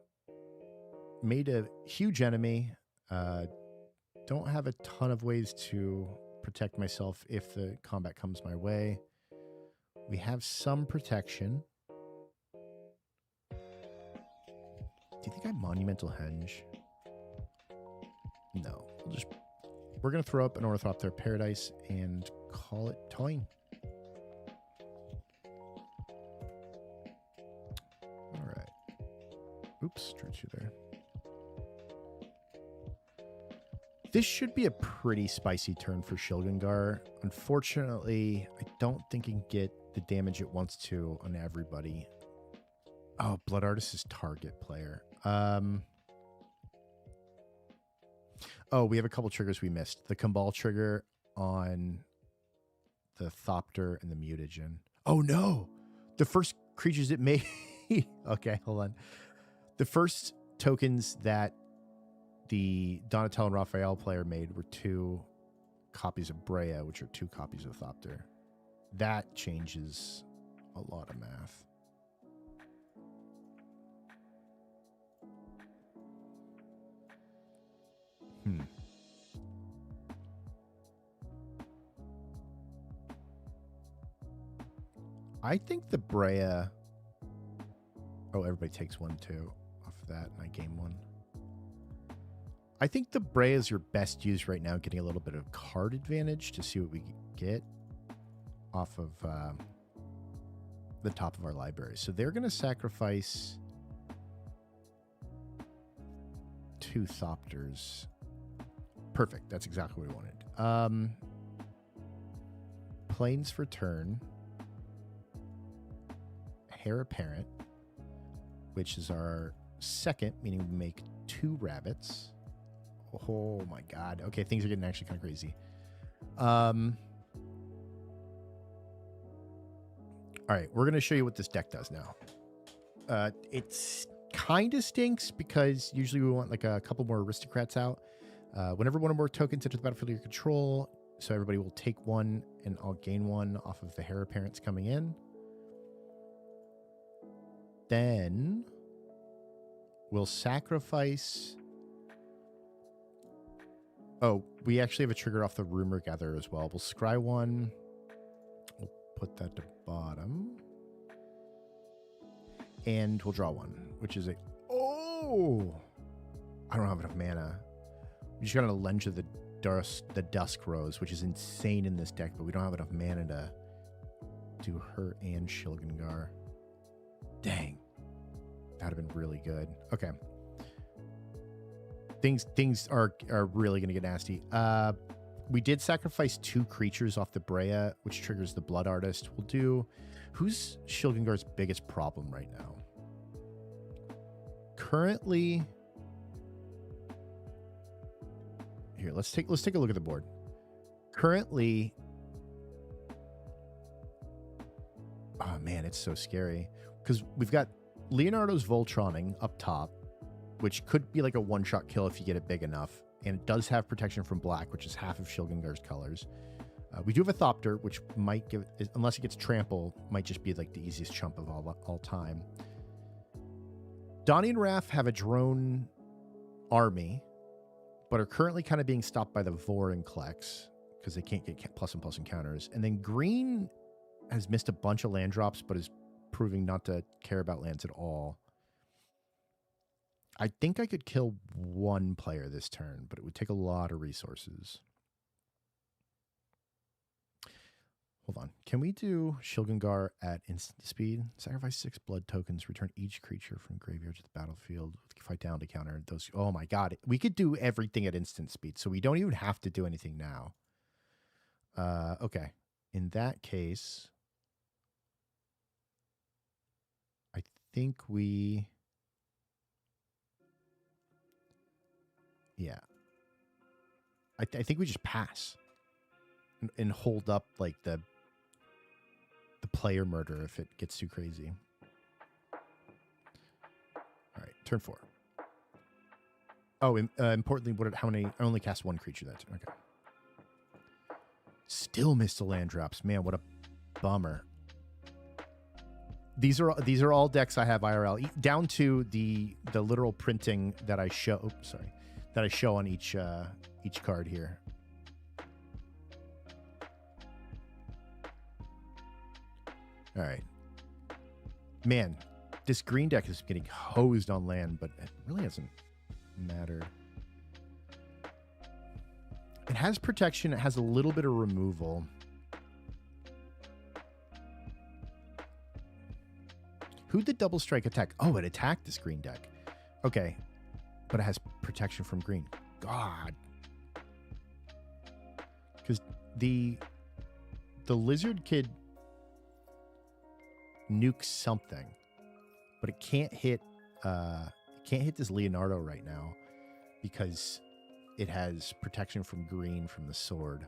made a huge enemy. Don't have a ton of ways to protect myself if the combat comes my way. We have some protection. Do you think I monumental henge? No. We're going to throw up an Ornithopter Paradise and call it toying. All right. Oops, drew two there. This should be a pretty spicy turn for Shilgangar. Unfortunately, I don't think it can get the damage it wants to on everybody. Oh, Blood Artist is target player. Oh, we have a couple triggers we missed. The Kumbal trigger on the Thopter and the Mutagen. Oh, no. The first creatures it made... Okay, hold on. The first tokens that the Donatello and Raphael player made were 2 copies of Brea, which are 2 copies of Thopter. That changes a lot of math. I think the Brea... Oh, everybody takes 1 too off of that, and I gain 1. I think the Brea is your best use right now, getting a little bit of card advantage to see what we get off of the top of our library. So they're going to sacrifice 2 Thopters. Perfect. That's exactly what we wanted. Plains for turn. Heir Apparent, which is our second, meaning we make 2 rabbits. Oh my god. Okay, things are getting actually kind of crazy. All right, we're going to show you what this deck does now. It's kind of stinks because usually we want like a couple more aristocrats out. Whenever one or more tokens enter the battlefield of your control, so everybody will take 1 and I'll gain 1 off of the Heir Apparents coming in. Then we'll sacrifice... Oh, we actually have a trigger off the Rumor Gatherer as well. We'll scry 1. We'll put that to bottom. And we'll draw 1, which is a... Oh! I don't have enough mana. We just got a Lenge of the Dusk Rose, which is insane in this deck, but we don't have enough mana to do her and Shilgangar. Dang. That'd have been really good. Okay. Things are really going to get nasty. We did sacrifice 2 creatures off the Brea, which triggers the Blood Artist. We'll do... Who's Shilgangar's biggest problem right now? Currently... Here, let's take a look at the board. Currently... Oh, man, it's so scary. Because we've got Leonardo's Voltroning up top, which could be like a one-shot kill if you get it big enough. And it does have protection from black, which is half of Shilgangar's colors. We do have a Thopter, which might give, unless it gets trample, might just be like the easiest chump of all time. Donnie and Raph have a drone army, but are currently kind of being stopped by the Vor and Klex because they can't get plus and plus encounters. And then Green has missed a bunch of land drops, but is proving not to care about lands at all. I think I could kill 1 player this turn, but it would take a lot of resources. Hold on. Can we do Shilgangar at instant speed? Sacrifice 6 blood tokens. Return each creature from graveyard to the battlefield. Fight down to counter those. Oh my god. We could do everything at instant speed, so we don't even have to do anything now. Okay. In that case, I think we... Yeah. I think we just pass and hold up like the player murder if it gets too crazy. All right, turn 4. Oh, importantly, how many? I only cast 1 creature that turn. Okay. Still missed the land drops. Man, what a bummer. These are all decks I have IRL, down to the literal printing that I show. Oops, sorry, that I show on each card here. All right, man, this green deck is getting hosed on land, but it really doesn't matter. It has protection. It has a little bit of removal. Who'd the double strike attack? Oh, it attacked this green deck. Okay. But it has protection from green. God. Because the lizard kid nukes something. But it can't hit this Leonardo right now because it has protection from green from the sword.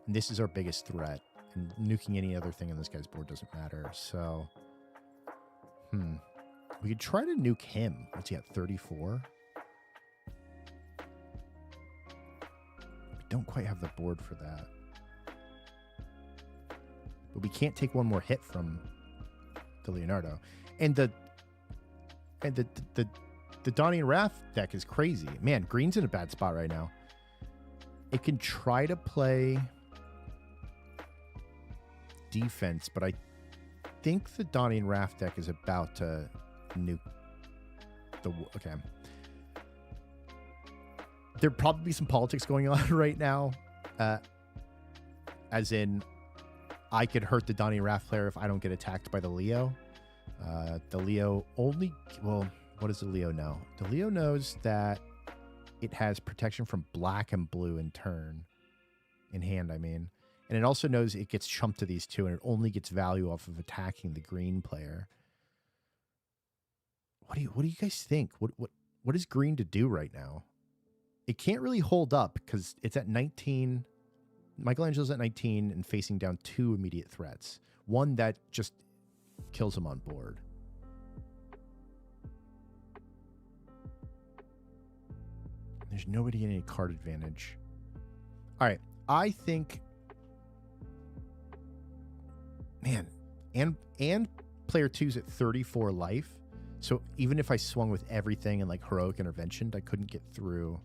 And this is our biggest threat. And nuking any other thing on this guy's board doesn't matter. So we could try to nuke him. What's he at, 34? We don't quite have the board for that. But we can't take one more hit from the Leonardo. And the Donnie and Raph deck is crazy. Man, green's in a bad spot right now. It can try to play defense, but I think the Donnie and Raph deck is about to nuke the... Okay. There'd probably be some politics going on right now. As in, I could hurt the Donnie and Raph player if I don't get attacked by the Leo. The Leo only... Well, what does the Leo know? The Leo knows that it has protection from black and blue in turn. In hand, I mean. And it also knows it gets chumped to these two, and it only gets value off of attacking the green player. What do you guys think? What is green to do right now? It can't really hold up because it's at 19. Michelangelo's at 19 and facing down 2 immediate threats. One that just kills him on board. There's nobody getting any card advantage. All right, I think... Man, and player 2's at 34 life. So even if I swung with everything and like heroic intervention, I couldn't get through.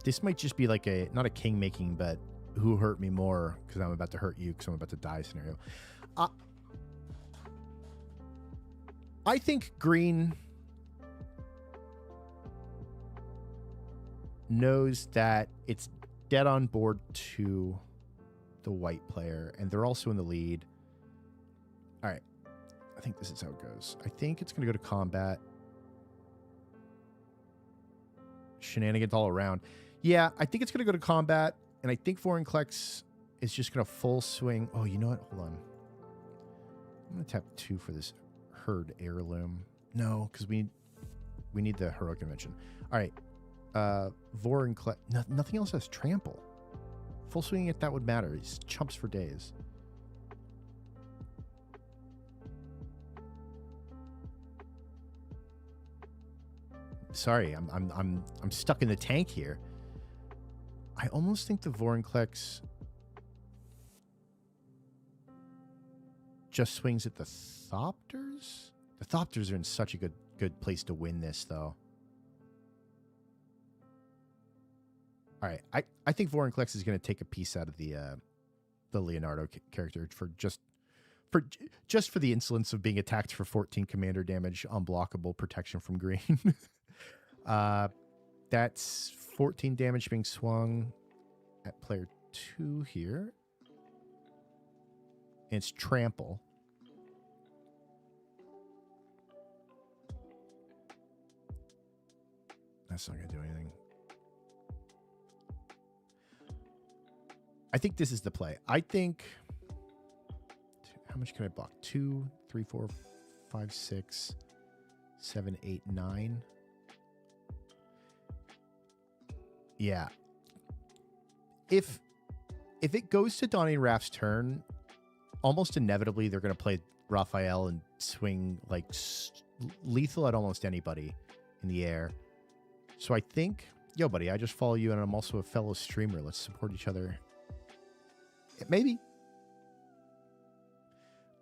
This might just be like not a king making, but who hurt me more because I'm about to hurt you because I'm about to die scenario. I think green knows that it's dead on board to the white player, and they're also in the lead. All right. I think this is how it goes. I think it's going to go to combat. Shenanigans all around. Yeah, I think it's going to go to combat, and I think Vorinclex is just going to full swing. Oh, you know what? Hold on. I'm going to tap 2 for this herd heirloom. No, because we need the heroic intervention. All right. Vorinclex. Nothing else has trample. Full swinging it, that would matter. He's chumps for days. Sorry, I'm stuck in the tank here. I almost think the Vorinclex just swings at the Thopters. The Thopters are in such a good place to win this, though. All right, I think Vorinclex is going to take a piece out of the Leonardo character for just for the insolence of being attacked for 14 commander damage, unblockable protection from green. That's 14 damage being swung at player 2 here. And it's trample. That's not going to do anything. I think this is the play. I think... How much can I block? 2, 3, 4, 5, 6, 7, 8, 9. Yeah. If it goes to Donnie and Raph's turn, almost inevitably they're going to play Raphael and swing like lethal at almost anybody in the air. So I think, yo, buddy, I just follow you and I'm also a fellow streamer. Let's support each other Maybe.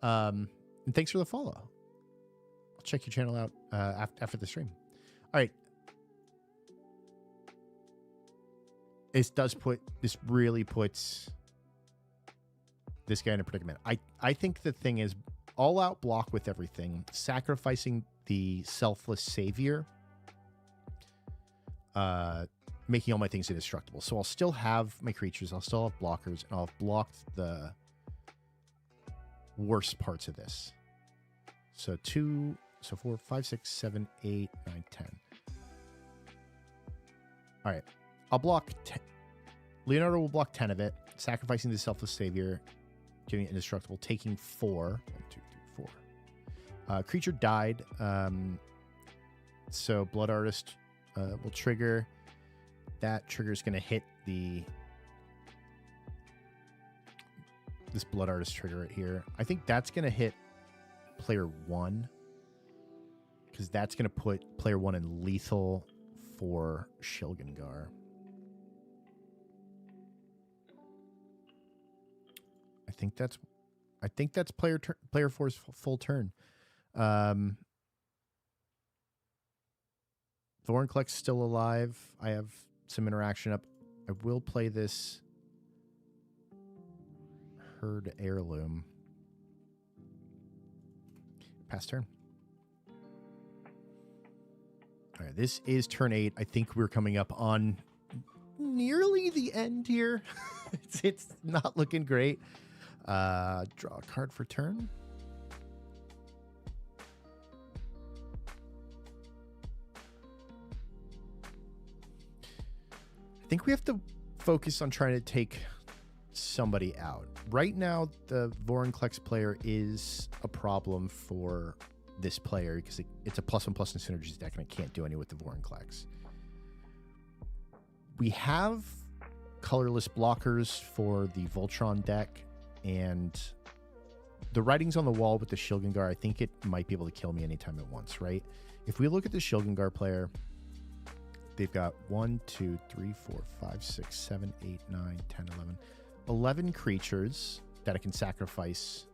And thanks for the follow. I'll check your channel out after the stream. All right. This really puts this guy in a predicament. I think the thing is all out block with everything, sacrificing the selfless savior, making all my things indestructible. So I'll still have my creatures, I'll still have blockers, and I'll have blocked the worst parts of this. So 4, 5, 6, 7, 8, 9, 10. All right. I'll block 10. Leonardo will block 10 of it, sacrificing the selfless savior, giving it indestructible, taking 4. 1, 2, 3, 4. Creature died. So Blood Artist will trigger. That trigger is going to hit this Blood Artist trigger right here. I think that's going to hit player 1, because that's going to put player 1 in lethal for Shilgengar. I think that's player 4's full turn. Thorncleck's still alive. I have some interaction up. I will play this Herd Heirloom. Pass turn. All right, this is turn 8. I think we're coming up on nearly the end here. It's not looking great. Draw a card for turn. I think we have to focus on trying to take somebody out. Right now, the Vorinclex player is a problem for this player because it's a +1/+ in synergies deck and I can't do any with the Vorinclex. We have colorless blockers for the Voltron deck, and the writing's on the wall with the Shilgengar. I think it might be able to kill me anytime at once, right? If we look at the Shilgengar player, they've got 1, 2, 3, 4, 5, 6, 7, 8, 9, 10, 11 creatures that I can sacrifice.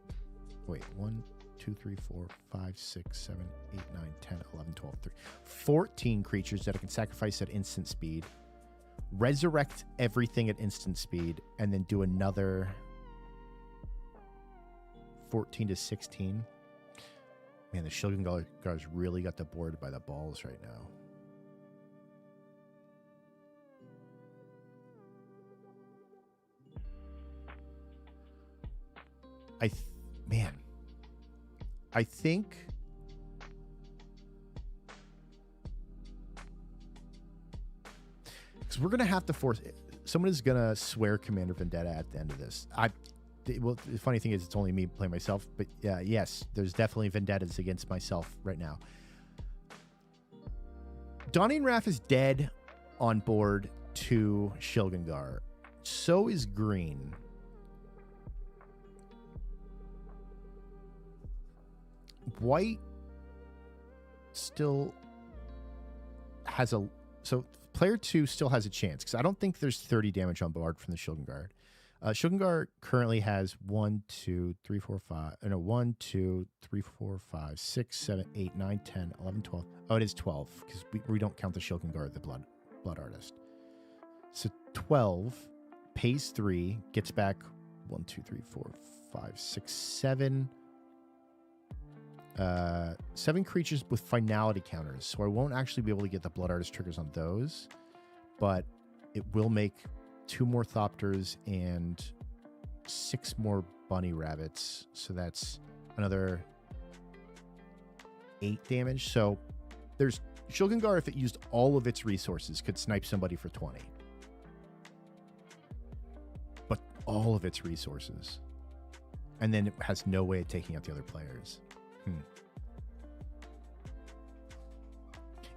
Wait, 1, 2, 3, 4, 5, 6, 7, 8, 9, 10, 11, 12, 13. 14 creatures that I can sacrifice at instant speed, resurrect everything at instant speed, and then do another 14 to 16. Man, the Shilgengar's really got the board by the balls right now. I think because we're gonna have to force it. Someone is gonna swear Commander Vendetta at the end of this. Well, the funny thing is it's only me playing myself, but yeah, yes, there's definitely vendettas against myself right now. Donnie and Raph is dead on board to Shilgengar. So is Green. White still has so player 2 still has a chance because I don't think there's 30 damage on board from the Shilgengar. Shilgengar currently has 1, 2, 3, 4, 5. No, 1, 2, 3, 4, 5, 6, 7, 8, 9, 10, 11, 12. Oh, it is 12 because we don't count the Shilgengar, the blood artist. So 12 pays 3, gets back 1, 2, 3, 4, 5, 6, 7. 7 creatures with finality counters, so I won't actually be able to get the Blood Artist triggers on those, but it will make 2 more Thopters and 6 more Bunny Rabbits, so that's another 8 damage. So there's Shilgengar, if it used all of its resources, could snipe somebody for 20, but all of its resources, and then it has no way of taking out the other players.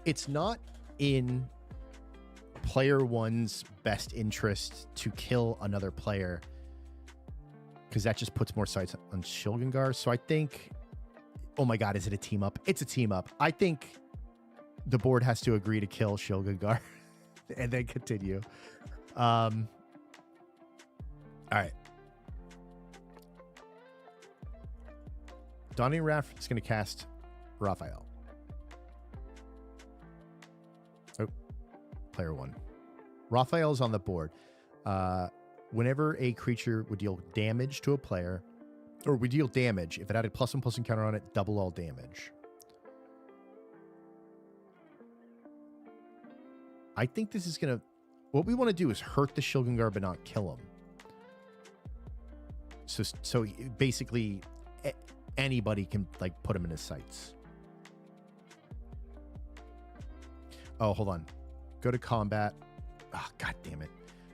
It's not in player 1's best interest to kill another player because that just puts more sights on Shilgengar. So I think, oh my God, is it a team up? It's a team up. I think the board has to agree to kill Shilgengar and then continue. All right. Dawning Wrath is going to cast Raphael. Oh, player 1. Raphael is on the board. Whenever a creature would deal damage to a player, or would deal damage, if it had a +1/+1 counter on it, double all damage. I think this is going to... What we want to do is hurt the Shilgengar but not kill him. So basically, anybody can like put him in his sights. Oh, hold on. Go to combat. Oh, God damn it.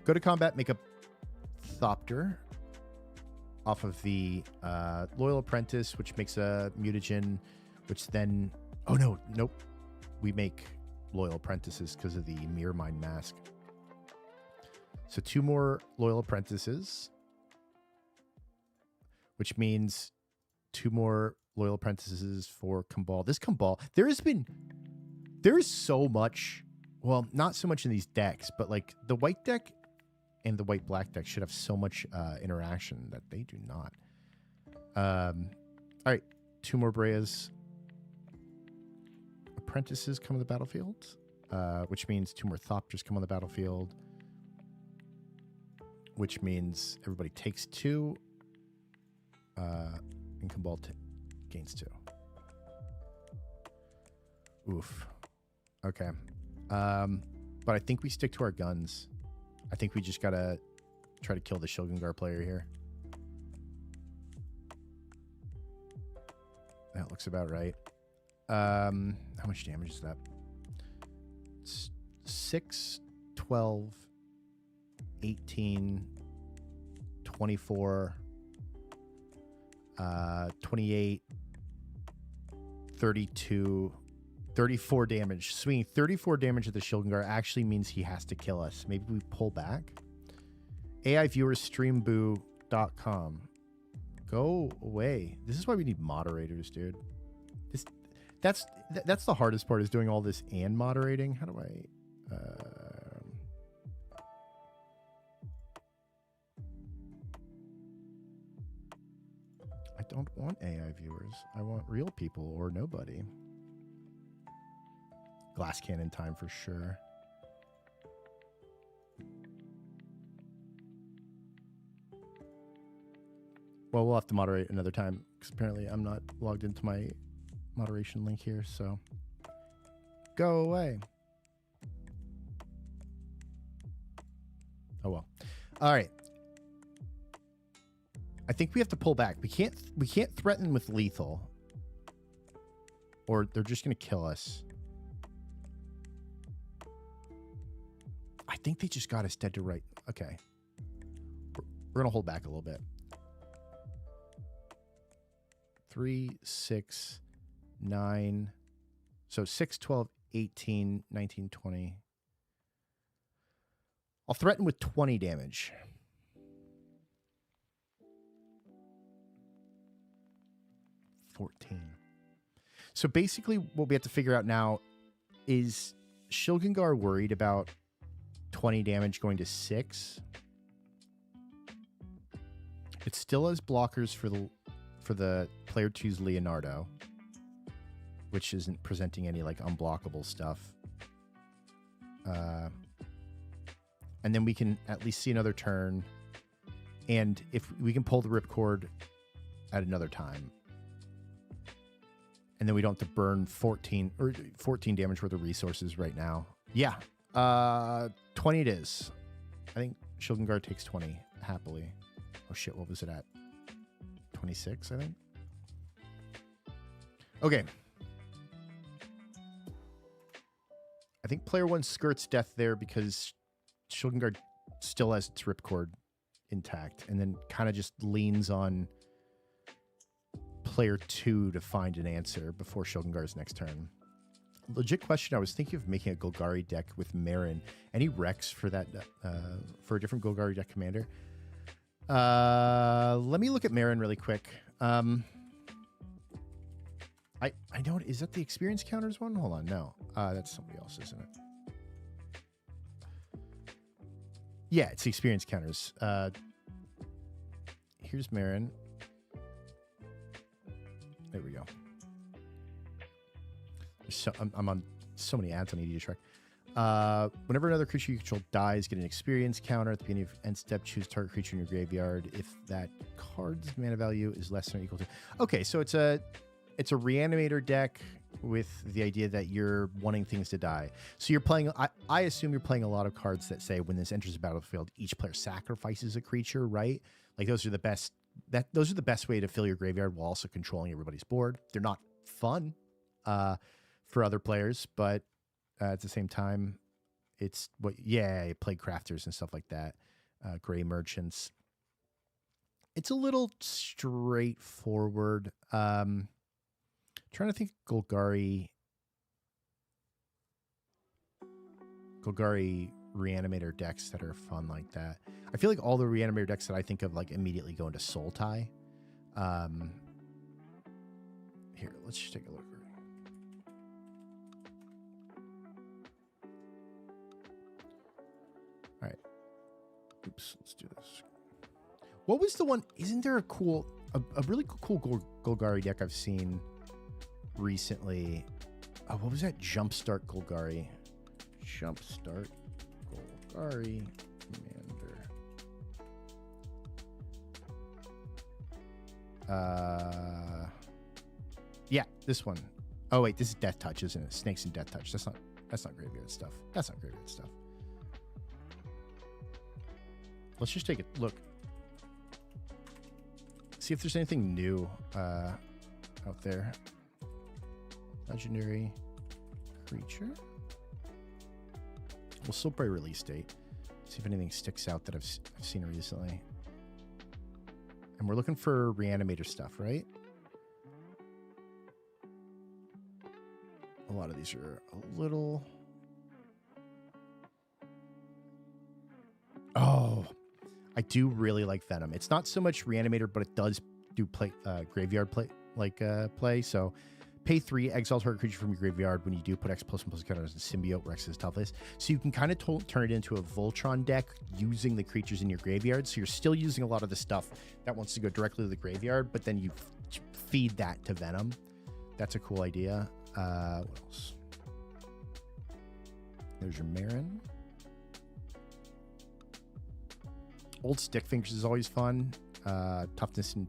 Go to combat, make a Thopter off of the Loyal Apprentice, which makes a mutagen, which then... Oh, no. Nope. We make Loyal Apprentices because of the Mirror Mind Mask. So 2 more Loyal Apprentices, which means 2 more Loyal Apprentices for Kumbal. This Kumbal, there is so much, well, not so much in these decks, but like the white deck and the white-black deck should have so much interaction that they do not. All right, 2 more Breas. Apprentices come on the battlefield, which means 2 more Thopters come on the battlefield, which means everybody takes 2, and Kumbal gains 2. Oof. Okay. But I think we stick to our guns. I think we just gotta try to kill the Shilgengar player here. That looks about right. How much damage is that? 6, 12, 18, 24, 28, 32, 34 damage. Swinging 34 damage at the Shilgengar actually means he has to kill us. Maybe we pull back. AI viewers streamboo.com. Go away. This is why we need moderators, dude. That's the hardest part, is doing all this and moderating. How do I... I don't want AI viewers. I want real people or nobody. Glass cannon time for sure. Well, we'll have to moderate another time because apparently I'm not logged into my moderation link here, so go away. Oh well. All right. I think we have to pull back. We can't threaten with lethal, or they're just going to kill us. I think they just got us dead to right. Okay. We're going to hold back a little bit. 3, 6, 9. So 6, 12, 18, 19, 20. I'll threaten with 20 damage. So basically what we have to figure out now is Shilgengar worried about 20 damage going to 6. It still has blockers for the player 2's Leonardo, which isn't presenting any like unblockable stuff. And then we can at least see another turn. And if we can pull the ripcord at another time. And then we don't have to burn 14 damage worth of resources right now. Yeah. 20 it is. I think Shilgengar takes 20 happily. Oh shit, what was it at? 26, I think. Okay. I think player 1 skirts death there because Shilgengar still has its ripcord intact, and then kind of just leans on player 2 to find an answer before Shilgengar's next turn. Legit question, I was thinking of making a Golgari deck with Marin. Any Rex for that, for a different Golgari deck commander? Let me look at Marin really quick. I don't, is that the experience counters one? Hold on, no. That's somebody else, isn't it? Yeah, it's the experience counters. Here's Marin. There we go. I'm on so many ads on EDHLAB. Whenever another creature you control dies, get an experience counter at the beginning of end step. Choose target creature in your graveyard if that card's mana value is less than or equal to. Okay, so it's a reanimator deck with the idea that you're wanting things to die. So you're playing. I assume you're playing a lot of cards that say when this enters the battlefield, each player sacrifices a creature, right? Like those are the best. Those are the best way to fill your graveyard while also controlling everybody's board. They're not fun for other players, but at the same time, it's plague crafters and stuff like that. Gray merchants. It's a little straightforward. Trying to think Golgari reanimator decks that are fun like that. I feel like all the reanimator decks that I think of like immediately go into Soul Tie. Here, let's just take a look. All right. Oops, let's do this. What was the one? Isn't there a really cool Golgari deck I've seen recently? Oh, what was that? Jumpstart Golgari. Jumpstart Golgari Commander. Yeah, this one. Oh wait, this is Death Touch, isn't it? Snakes and Death Touch. That's not graveyard stuff. That's not graveyard stuff. Let's just take a look. See if there's anything new out there. Legendary creature. We'll still probably release date. See if anything sticks out that I've seen recently. And we're looking for reanimator stuff, right? A lot of these are a little... Oh, I do really like Venom. It's not so much reanimator, but it does do graveyard play. So pay 3, exile target creature from your graveyard. When you do, put X plus counter as a symbiote where X is toughness. So you can kind of turn it into a Voltron deck using the creatures in your graveyard. So you're still using a lot of the stuff that wants to go directly to the graveyard, but then you feed that to Venom. That's a cool idea. What else? There's your Marin. Old Stick Fingers is always fun. Toughness and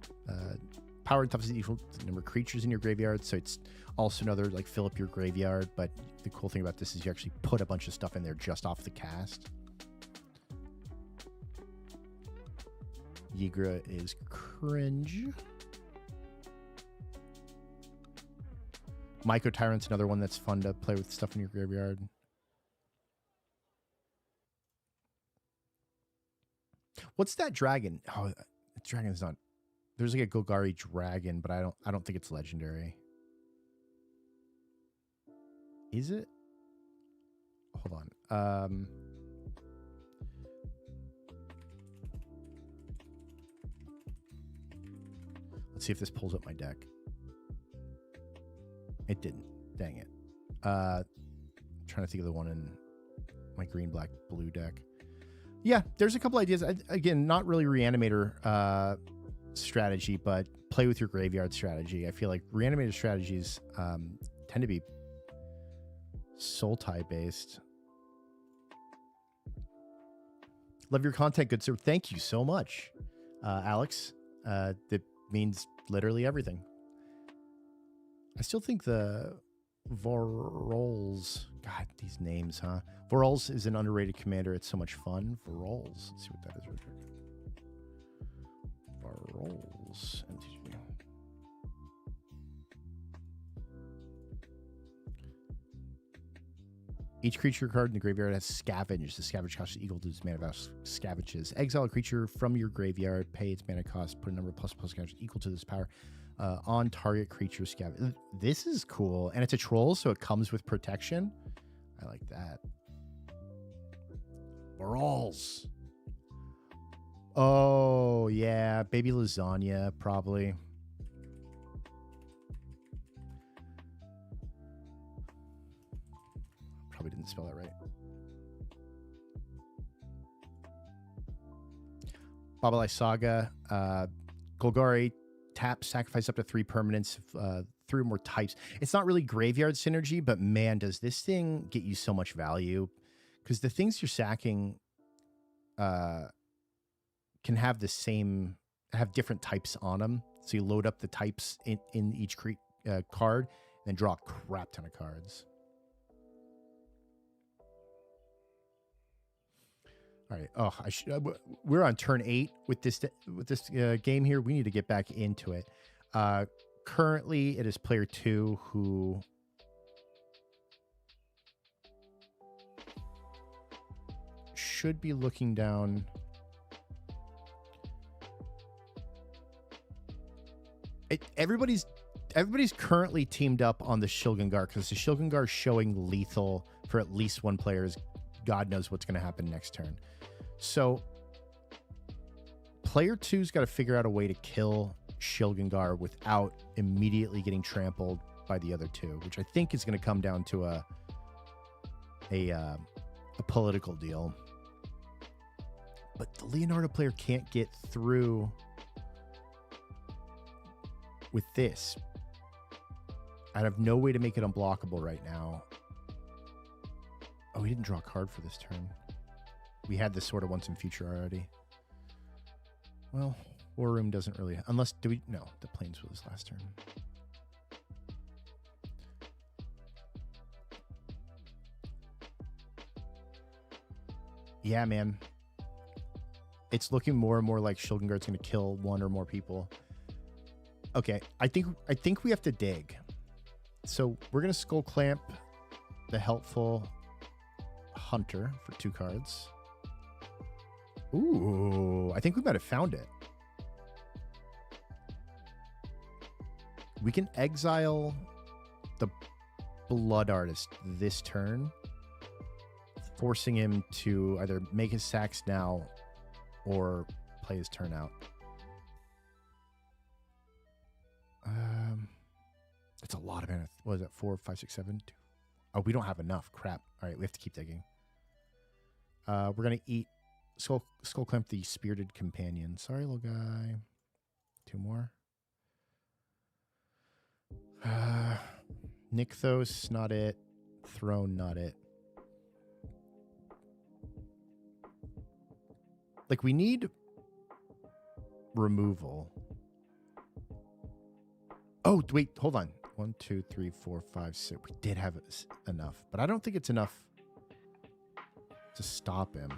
power and toughness is equal to the number of creatures in your graveyard. So it's also another like fill up your graveyard. But the cool thing about this is you actually put a bunch of stuff in there just off the cast. Yigra is cringe. Myco Tyrant's another one that's fun to play with stuff in your graveyard. What's that dragon? Oh, the dragon's not. There's like a Golgari dragon, but I don't think it's legendary. Is it? Hold on. Let's see if this pulls up my deck. It didn't. Dang it. Trying to think of the one in my green, black, blue deck. Yeah, there's a couple ideas. Again, not really reanimator strategy, but play with your graveyard strategy. I feel like reanimator strategies tend to be soul tie based. Love your content, good sir. Thank you so much, Alex. That means literally everything. I still think the Vorols, God, these names, huh? Vorols is an underrated commander. It's so much fun. Vorols. Let's see what that is. Vorols. Each creature card in the graveyard has Scavenge. The Scavenge cost is equal to its mana value. Scavenges. Exile a creature from your graveyard. Pay its mana cost. Put a number of plus counters equal to this power on target creature scavenge. This is cool. And it's a troll, so it comes with protection. I like that. Brawls. Oh, yeah. Baby lasagna, probably. Probably didn't spell that right. Babalai Saga, Golgari, tap, sacrifice up to 3 permanents, 3 or more types. It's not really graveyard synergy, but man, does this thing get you so much value. Because the things you're sacking can have the same, have different types on them. So you load up the types in each card, and then draw a crap ton of cards. All right. Oh, we're on turn 8 with this game here. We need to get back into it. Currently, it is player 2 who should be looking down. Everybody's currently teamed up on the Shilgengar because the Shilgengar is showing lethal for at least one player. God knows what's going to happen next turn. So player 2's got to figure out a way to kill Shilgengar without immediately getting trampled by the other 2, which I think is going to come down to a political deal. But the Leonardo player can't get through with this. I have no way to make it unblockable right now. Oh, we didn't draw a card for this turn. We had this sort of once in future already. Well, War Room doesn't really... Unless... No, the Plains was last turn. Yeah, man. It's looking more and more like Shilgengar's going to kill 1 or more people. Okay, I think we have to dig. So we're going to Skull Clamp the helpful Hunter for 2 cards. Ooh, I think we might have found it. We can exile the Blood Artist this turn, forcing him to either make his sacks now or play his turn out. It's a lot of mana. What is it? 4, 5, 6, 7, 2. Oh, we don't have enough. Crap. All right, we have to keep digging. We're going to eat Skull Clamp the Spirited Companion. Sorry, little guy. 2 more. Nykthos, not it. Throne, not it. Like, we need removal. Oh, wait, hold on. 1, 2, 3, 4, 5, 6. We did have enough, but I don't think it's enough to stop him.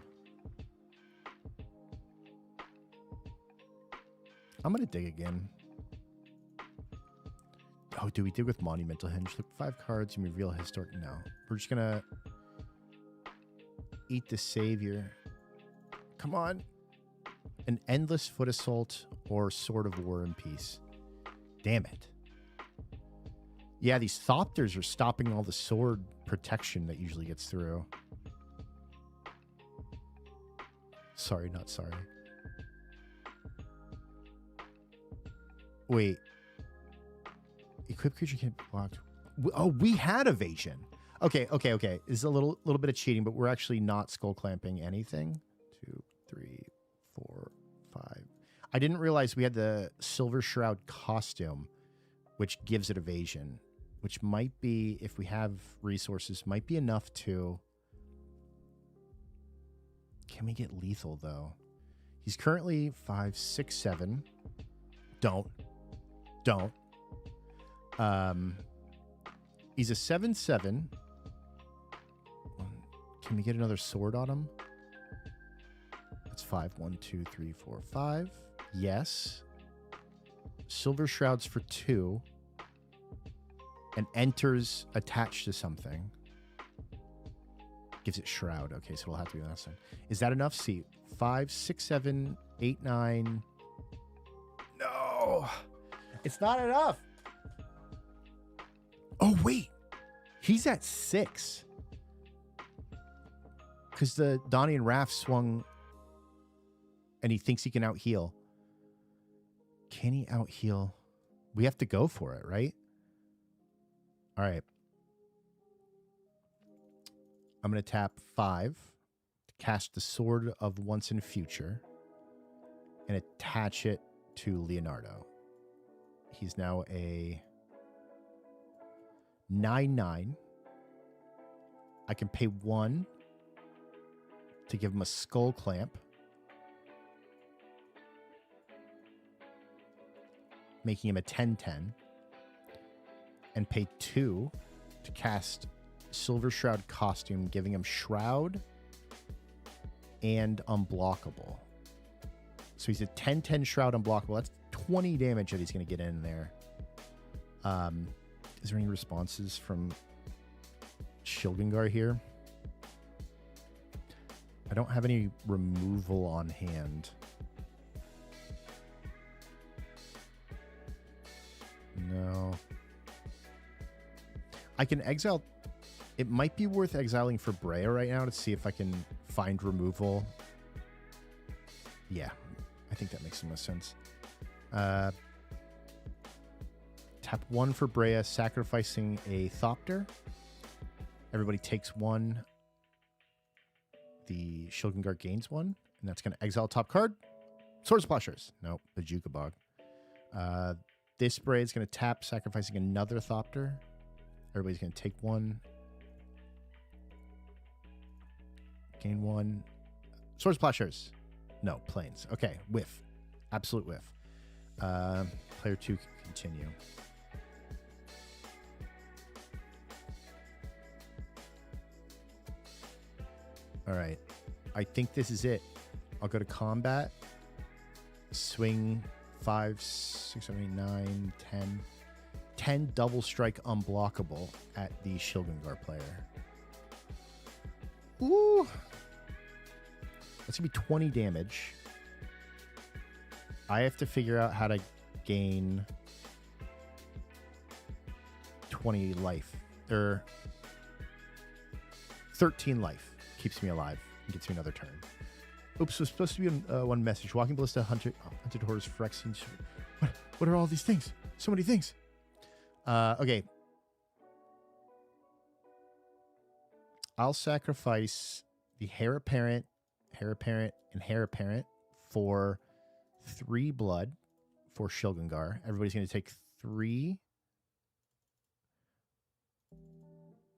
I'm going to dig again. Oh, do we dig with Monumental Hinge? Look, 5 cards and reveal historic. No. We're just going to eat the Savior. Come on. An Endless Foot Assault or Sword of War and Peace. Damn it. Yeah, these Thopters are stopping all the sword protection that usually gets through. Sorry, not sorry. Wait. Equipped creature can't be blocked. Oh, we had evasion. Okay. It's a little bit of cheating, but we're actually not skull clamping anything. 2, 3, 4, 5. I didn't realize we had the Silver Shroud costume, which gives it evasion, which might be, if we have resources, might be enough to... Can we get lethal, though? He's currently 5, 6, 7. Don't. He's a 7/7. Can we get another sword on him? That's 5. 1, 2, 3, 4, 5. Yes. Silver Shrouds for 2. And enters attached to something. Gives it Shroud. Okay, so it'll have to be the last one. Is that enough? See, 5, 6, 7, 8, 9. No! It's not enough! Oh, wait! He's at 6. Because the Donnie and Raph swung and he thinks he can out-heal. Can he out-heal? We have to go for it, right? All right. I'm going to tap 5 to cast the Sword of Once and Future and attach it to Leonardo. He's now a 9/9. I can pay 1 to give him a skull clamp, making him a 10/10, and pay 2 to cast Silver Shroud Costume, giving him Shroud and Unblockable. So he's a 10/10 Shroud Unblockable. That's 20 damage that he's going to get in there. Is there any responses from Shilgengar here? I don't have any removal on hand. No. I can exile. It might be worth exiling for Brea right now to see if I can find removal. Yeah, I think that makes the most sense. Tap 1 for Brea, sacrificing a Thopter. Everybody takes 1. The Shilgengar gains 1, and that's going to exile top card. Sword Splashers. Nope, Bajuka Bog. This Brea is going to tap, sacrificing another Thopter. Everybody's going to take 1. Gain 1. Sword Splashers. No, Plains. Okay, whiff. Absolute whiff. Player 2 can continue. All right. I think this is it. I'll go to combat. Swing 5, 6, 7, 8, 9, 10. 10 double strike unblockable at the Shilgengar player. Ooh. That's going to be 20 damage. I have to figure out how to gain 20 life. Or 13 life. Keeps me alive and gets me another turn. Oops, so it's supposed to be one message. Walking Ballista, hunted horrors, Phyrexian. What are all these things? So many things. Okay. I'll sacrifice the Heir Apparent, and Heir Apparent for 3 blood for Shilgengar. Everybody's going to take 3.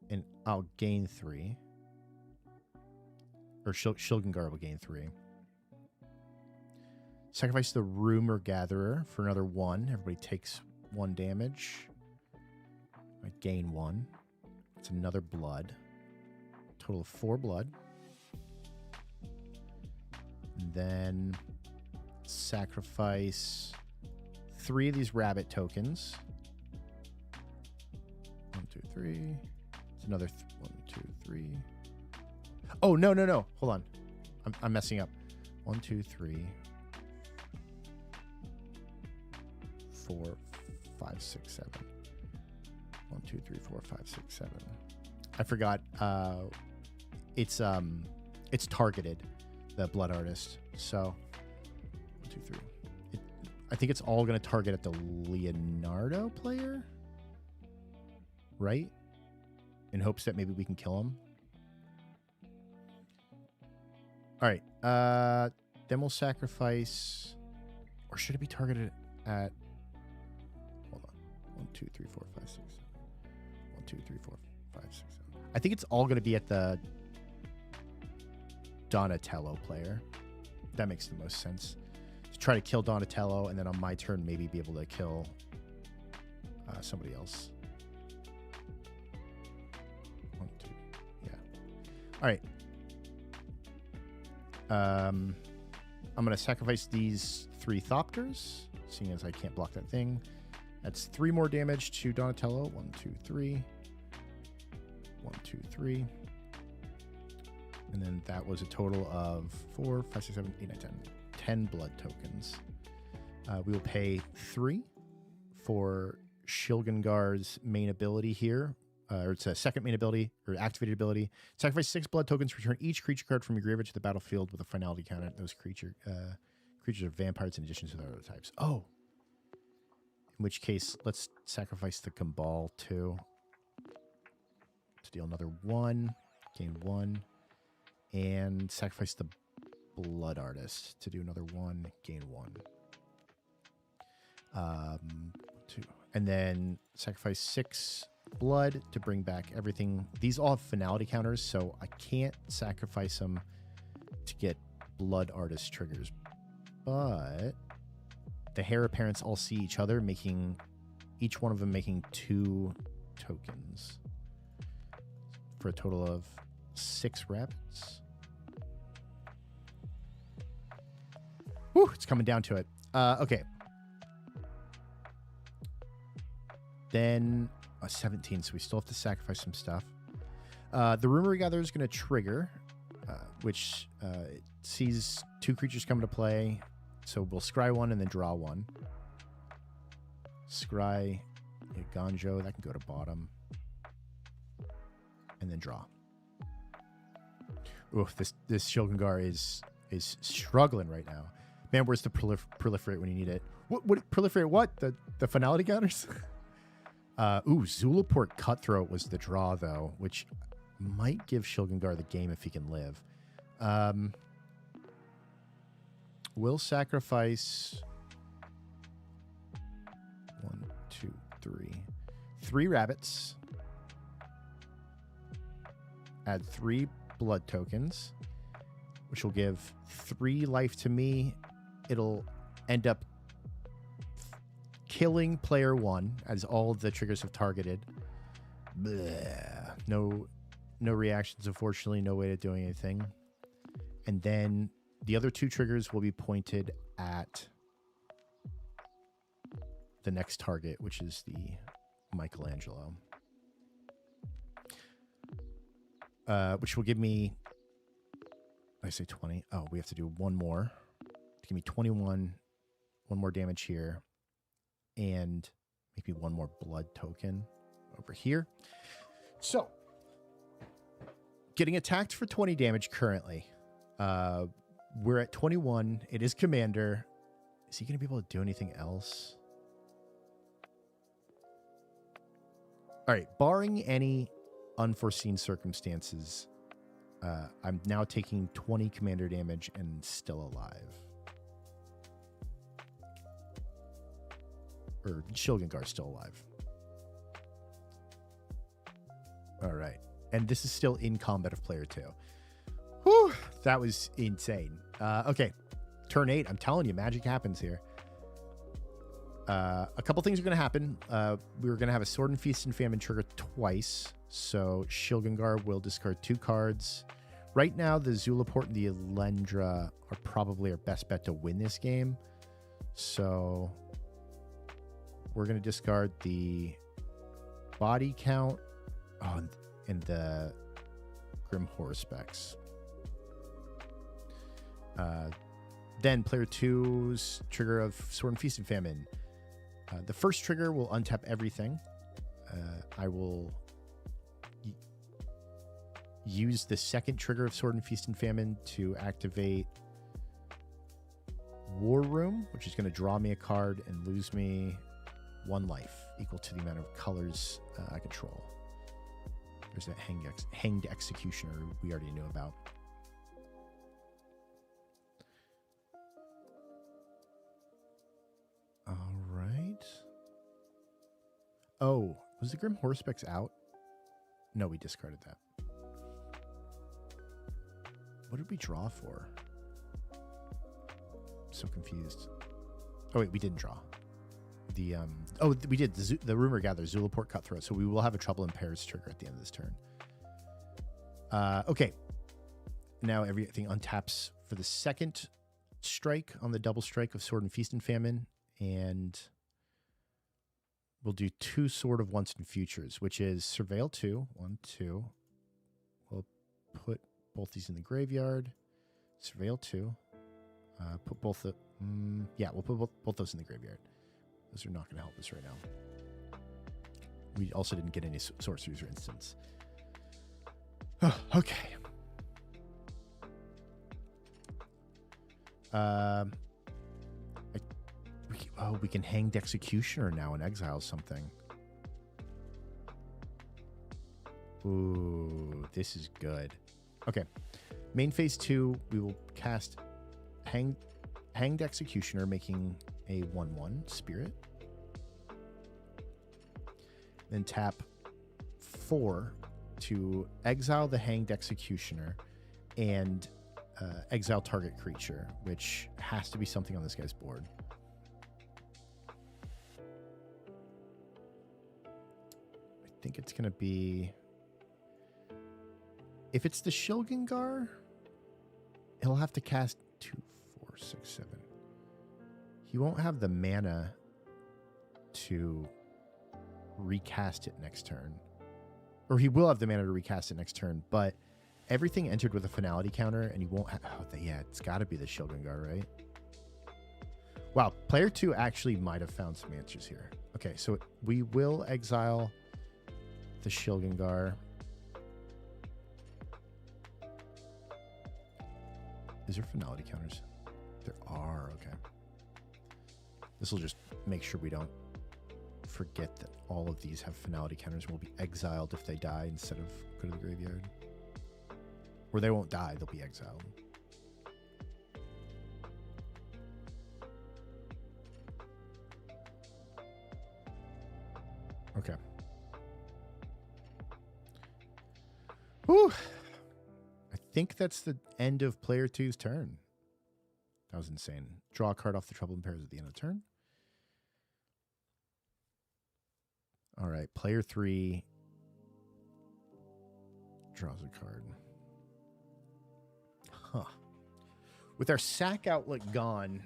And I'll gain 3. Or Shilgengar will gain 3. Sacrifice the Rumor Gatherer for another 1. Everybody takes 1 damage. I gain 1. It's another blood. Total of 4 blood. And then sacrifice 3 of these rabbit tokens. 1, 2, 3. It's another 1, 2, 3. Oh, no. Hold on. I'm messing up. 1, 2, 3. 4, 5, 6, 7. 1, 2, 3, 4, 5, 6, 7. I forgot. It's targeted, the Blood Artist. So 1, 2, 3. I think it's all going to target at the Leonardo player, right? In hopes that maybe we can kill him. All right. Then we'll sacrifice, or should it be targeted at? Hold on. 1, 2, 3, 4, 5, 6. 1, 2, 3, 4, 5, 6, 7. I think it's all going to be at the Donatello player. That makes the most sense. To try to kill Donatello, and then on my turn, maybe be able to kill somebody else. 1, 2. Yeah. All right. I'm going to sacrifice these 3 Thopters, seeing as I can't block that thing. That's 3 more damage to Donatello. 1, 2, 3. 1, 2, 3. And then that was a total of 4, 5, 6, 7, 8, 9, 10. 10 blood tokens. We will pay 3 for Shilgengar's main ability here. Or it's a second main ability, or activated ability. Sacrifice 6 blood tokens. Return each creature card from your graveyard to the battlefield with a finality counter. Those creatures are vampires in addition to their other types. Oh. In which case, let's sacrifice the Gambal too. To deal another 1. Gain 1. And sacrifice the Blood Artist to do another 1. Gain 1. 2. And then sacrifice 6 blood to bring back everything. These all have finality counters, so I can't sacrifice them to get blood artist triggers. But the heir apparents all see each other, making each one of them making 2 tokens for a total of 6 rabbits. Whew, it's coming down to it. Okay. Then 17, so we still have to sacrifice some stuff. The Rumor Gatherer is going to trigger, which it sees 2 creatures come into play. So we'll scry 1 and then draw 1. Scry a Ganjo, that can go to bottom. And then draw. Oof, this Shilgangar is struggling right now. Man, where's the proliferate when you need it? What proliferate what? The finality counters? Zulaport Cutthroat was the draw, though, which might give Shilgangar the game if he can live. We'll sacrifice 1, 2, 3. 3 rabbits. Add 3 blood tokens, which will give 3 life to me. It'll end up killing player 1 as all of the triggers have targeted. Bleh. No reactions, unfortunately. No way of doing anything. And then the other 2 triggers will be pointed at the next target, which is the Michelangelo. Which will give me, I say 20. Oh, we have to do 1 more. Give me 21. 1 more damage here. And maybe 1 more blood token over here. So, getting attacked for 20 damage currently. We're at 21. It is Commander. Is he going to be able to do anything else? All right. Barring any unforeseen circumstances, I'm now taking 20 Commander damage and still alive. Or Shilgangar's still alive. All right. And this is still in combat of player 2. Whew, that was insane. Okay. Turn 8. I'm telling you, magic happens here. A couple things are going to happen. We're going to have a Sword and Feast and Famine trigger twice. So Shilgangar will discard 2 cards. Right now, the Zulaport and the Elendra are probably our best bet to win this game. So we're going to discard the body count and the Grim Horospex. Then player 2's trigger of Sword and Feast and Famine. The first trigger will untap everything. I will use the second trigger of Sword and Feast and Famine to activate War Room, which is going to draw me a card and lose me 1 life, equal to the amount of colors I control. There's that Hanged Executioner we already knew about. All right. Oh, was the Grim Horospex out? No, we discarded that. What did we draw for? So confused. Oh wait, we didn't draw. We did the Rumor Gatherer, Zulaport Cutthroat. So we will have a Trouble in Pairs trigger at the end of this turn. Okay. Now everything untaps for the second strike on the double strike of Sword and Feast and Famine, and we'll do 2 Sword of Once and Futures, which is Surveil 2, 1, 2. We'll put both these in the graveyard. Surveil 2. Put both the... we'll put both those in the graveyard. Those are not going to help us right now. We also didn't get any sorceries or instants. Oh, okay. We can Hanged Executioner now and exile something. Ooh, this is good. Okay. Main phase 2, we will cast Hanged Executioner, making a 1/1 spirit. Then tap 4 to exile the Hanged Executioner and exile target creature, which has to be something on this guy's board. I think it's going to be... If it's the Shilgengar, he'll have to cast 2, 4, 6, 7. He won't have the mana to recast it next turn. Or he will have the mana to recast it next turn, but everything entered with a finality counter, and he won't have... Oh, yeah, it's got to be the Shilgengar, right? Wow, player 2 actually might have found some answers here. Okay, so we will exile the Shilgengar. Is there finality counters? There are, okay. This will just make sure we don't forget that all of these have finality counters and will be exiled if they die instead of go to the graveyard. Or they won't die, they'll be exiled. Okay. Whew. I think that's the end of player 2's turn. That was insane. Draw a card off the Troubled Pairs at the end of the turn. All right, player 3 draws a card. Huh. With our sack outlet gone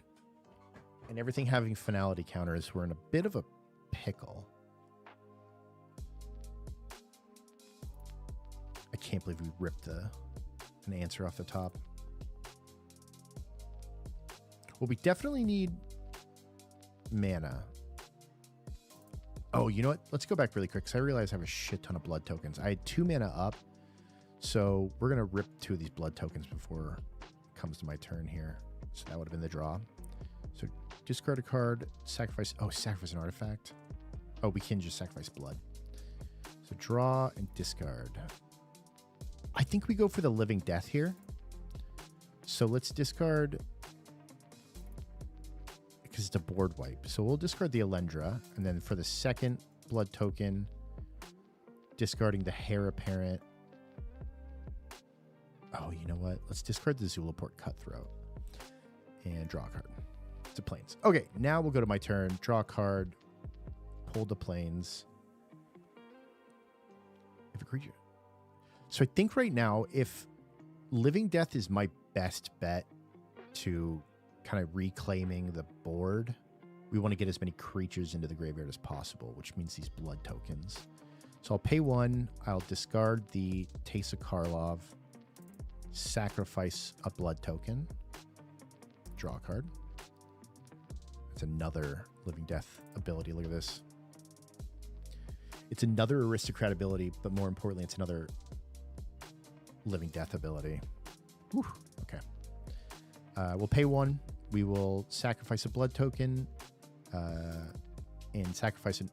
and everything having finality counters, we're in a bit of a pickle. I can't believe we ripped an answer off the top. Well, we definitely need mana. Oh, you know what? Let's go back really quick because I realize I have a shit ton of blood tokens. I had 2 mana up, so we're going to rip 2 of these blood tokens before it comes to my turn here. So that would have been the draw. So discard a card, sacrifice... Oh, sacrifice an artifact. Oh, we can just sacrifice blood. So draw and discard. I think we go for the Living Death here. So let's discard... because it's a board wipe. So we'll discard the Elendra, and then for the second blood token, discarding the Heir Apparent. Oh, you know what? Let's discard the Zulaport Cutthroat and draw a card. It's a Plains. Okay, now we'll go to my turn. Draw a card. Pull the Plains. If a creature... So I think right now, if Living Death is my best bet to kind of reclaiming the board, we want to get as many creatures into the graveyard as possible, which means these blood tokens. So I'll pay 1. I'll discard the Teysa Karlov, sacrifice a blood token, draw a card. It's another Living Death ability. Look at this. It's another Aristocrat ability, but more importantly, it's another Living Death ability. Whew. Okay. We'll pay 1. We will sacrifice a blood token and sacrifice an...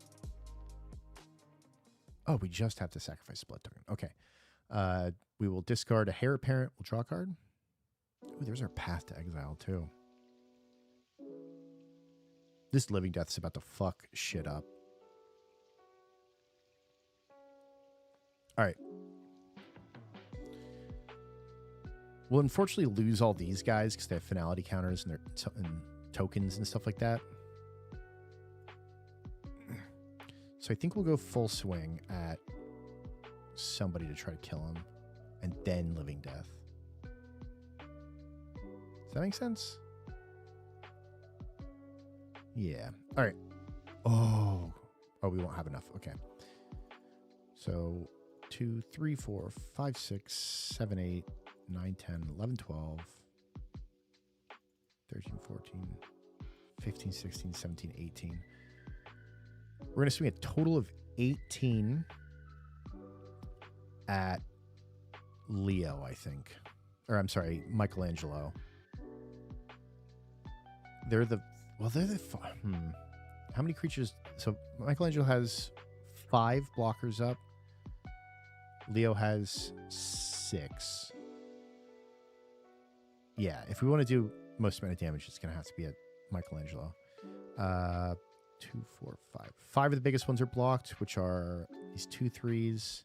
Oh, we just have to sacrifice a blood token. Okay. We will discard a Heir Apparent. We'll draw a card. Ooh, there's our Path to Exile, too. This Living Death is about to fuck shit up. All right. We'll unfortunately lose all these guys because they have finality counters and and tokens and stuff like that. So I think we'll go full swing at somebody to try to kill him, and then Living Death. Does that make sense? Yeah. All right. Oh, we won't have enough. Okay. So 2, 3, 4, 5, 6, 7, 8. 9, 10, 11, 12, 13, 14, 15, 16, 17, 18. We're going to swing a total of 18 at Leo, I think. Or I'm sorry, Michelangelo. They're the... How many creatures... So Michelangelo has 5 blockers up. Leo has 6. Yeah, if we want to do most amount of damage, it's going to have to be at Michelangelo. 2, 4, 5. 5 of the biggest ones are blocked, which are these 2 3s,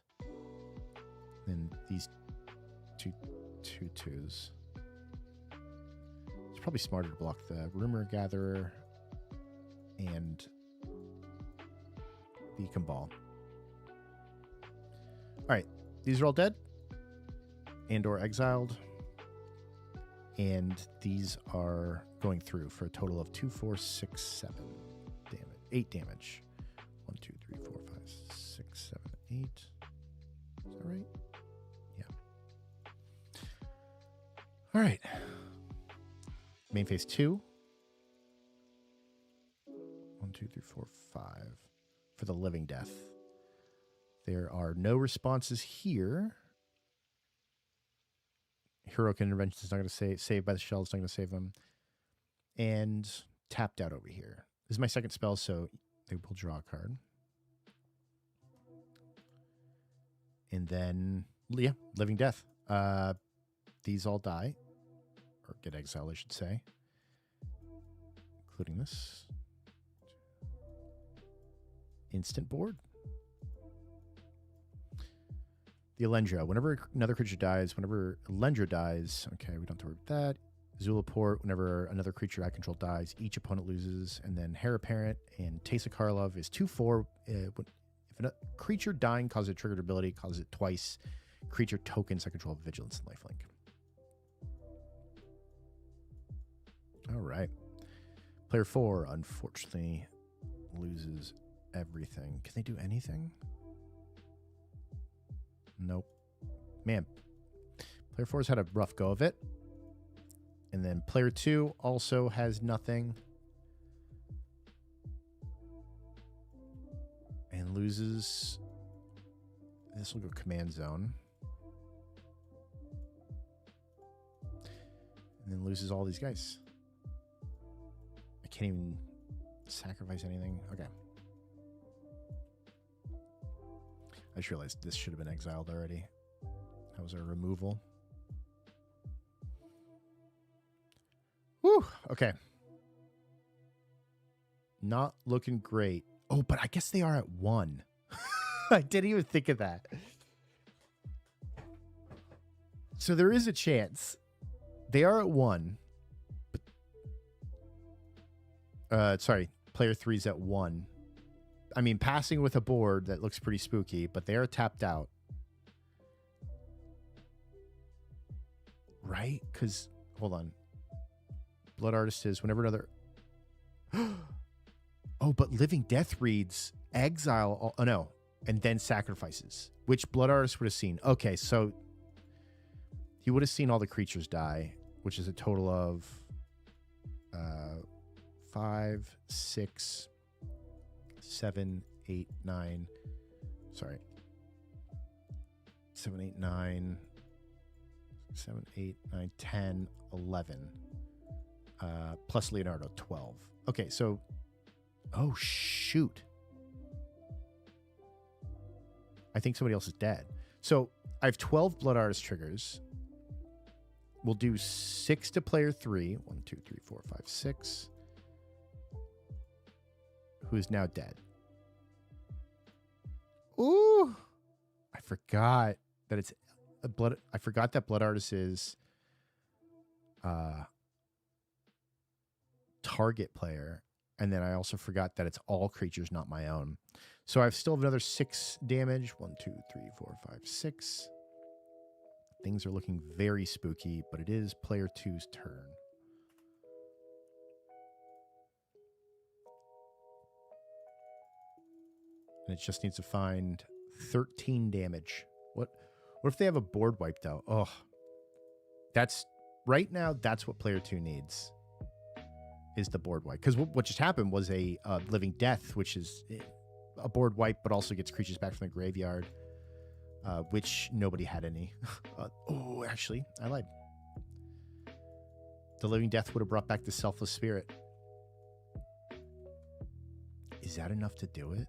and these 2 2s. It's probably smarter to block the Rumor Gatherer and Beacon Ball. All right, these are all dead and or exiled, and these are going through for a total of 2, 4, 6, 7 damage, 8 damage. 1, 2, 3, 4, 5, 6, 7, 8. Is that right? Yeah. All right. Main phase 2. 1, 2, 3, 4, 5 for the living death. There are no responses here. Heroic Intervention is not going to save by the shell. It's not going to save them. And tapped out over here. This is my second spell, so they will draw a card. And then, yeah, living death. These all die. Or get exiled, I should say. Including this. Instant board. The Elendra. Whenever another creature dies, whenever Elendra dies, okay, we don't have to worry about that. Zulaport, whenever another creature I control dies, each opponent loses. And then Hera Parent and Teysa Karlov is 2/4. If a creature dying causes a triggered ability, causes it twice. Creature tokens I control Vigilance and Lifelink. All right. Player 4, unfortunately, loses everything. Can they do anything? Nope. Man, player 4's had a rough go of it. And then player 2 also has nothing. And loses. This will go command zone. And then loses all these guys. I can't even sacrifice anything. Okay. I just realized this should have been exiled already. That was a removal. Whew. Okay. Not looking great. Oh, but I guess they are at 1. I didn't even think of that. So there is a chance. They are at 1. Sorry, player 3's at 1. I mean, passing with a board that looks pretty spooky, but they are tapped out. Right? Because, hold on. Blood Artist is whenever another... Oh, but Living Death reads exile... Oh, no. And then sacrifices. Which Blood Artist would have seen? Okay, so... He would have seen all the creatures die, which is a total of... 5, 6... 7, 8, 9. Sorry. 7, 8, 9. 7, 8, 9, 10, 11. Plus Leonardo, 12. Okay, so... Oh, shoot. I think somebody else is dead. So I have 12 Blood Artist triggers. We'll do 6 to player 3. 1, 2, 3, 4, 5, 6. Who is now dead. Ooh. I forgot that it's a blood. I forgot that Blood Artist is target player. And then I also forgot that it's all creatures, not my own. So I still have another 6 damage. 1, 2, 3, 4, 5, 6. Things are looking very spooky, but it is player 2's turn. And it just needs to find 13 damage. What if they have a board wiped out? Oh, that's right now. That's what player 2 needs. Is the board wipe. Because what just happened was a Living Death, which is a board wipe, but also gets creatures back from the graveyard, which nobody had any. Oh, actually, I lied. The Living Death would have brought back the Selfless Spirit. Is that enough to do it?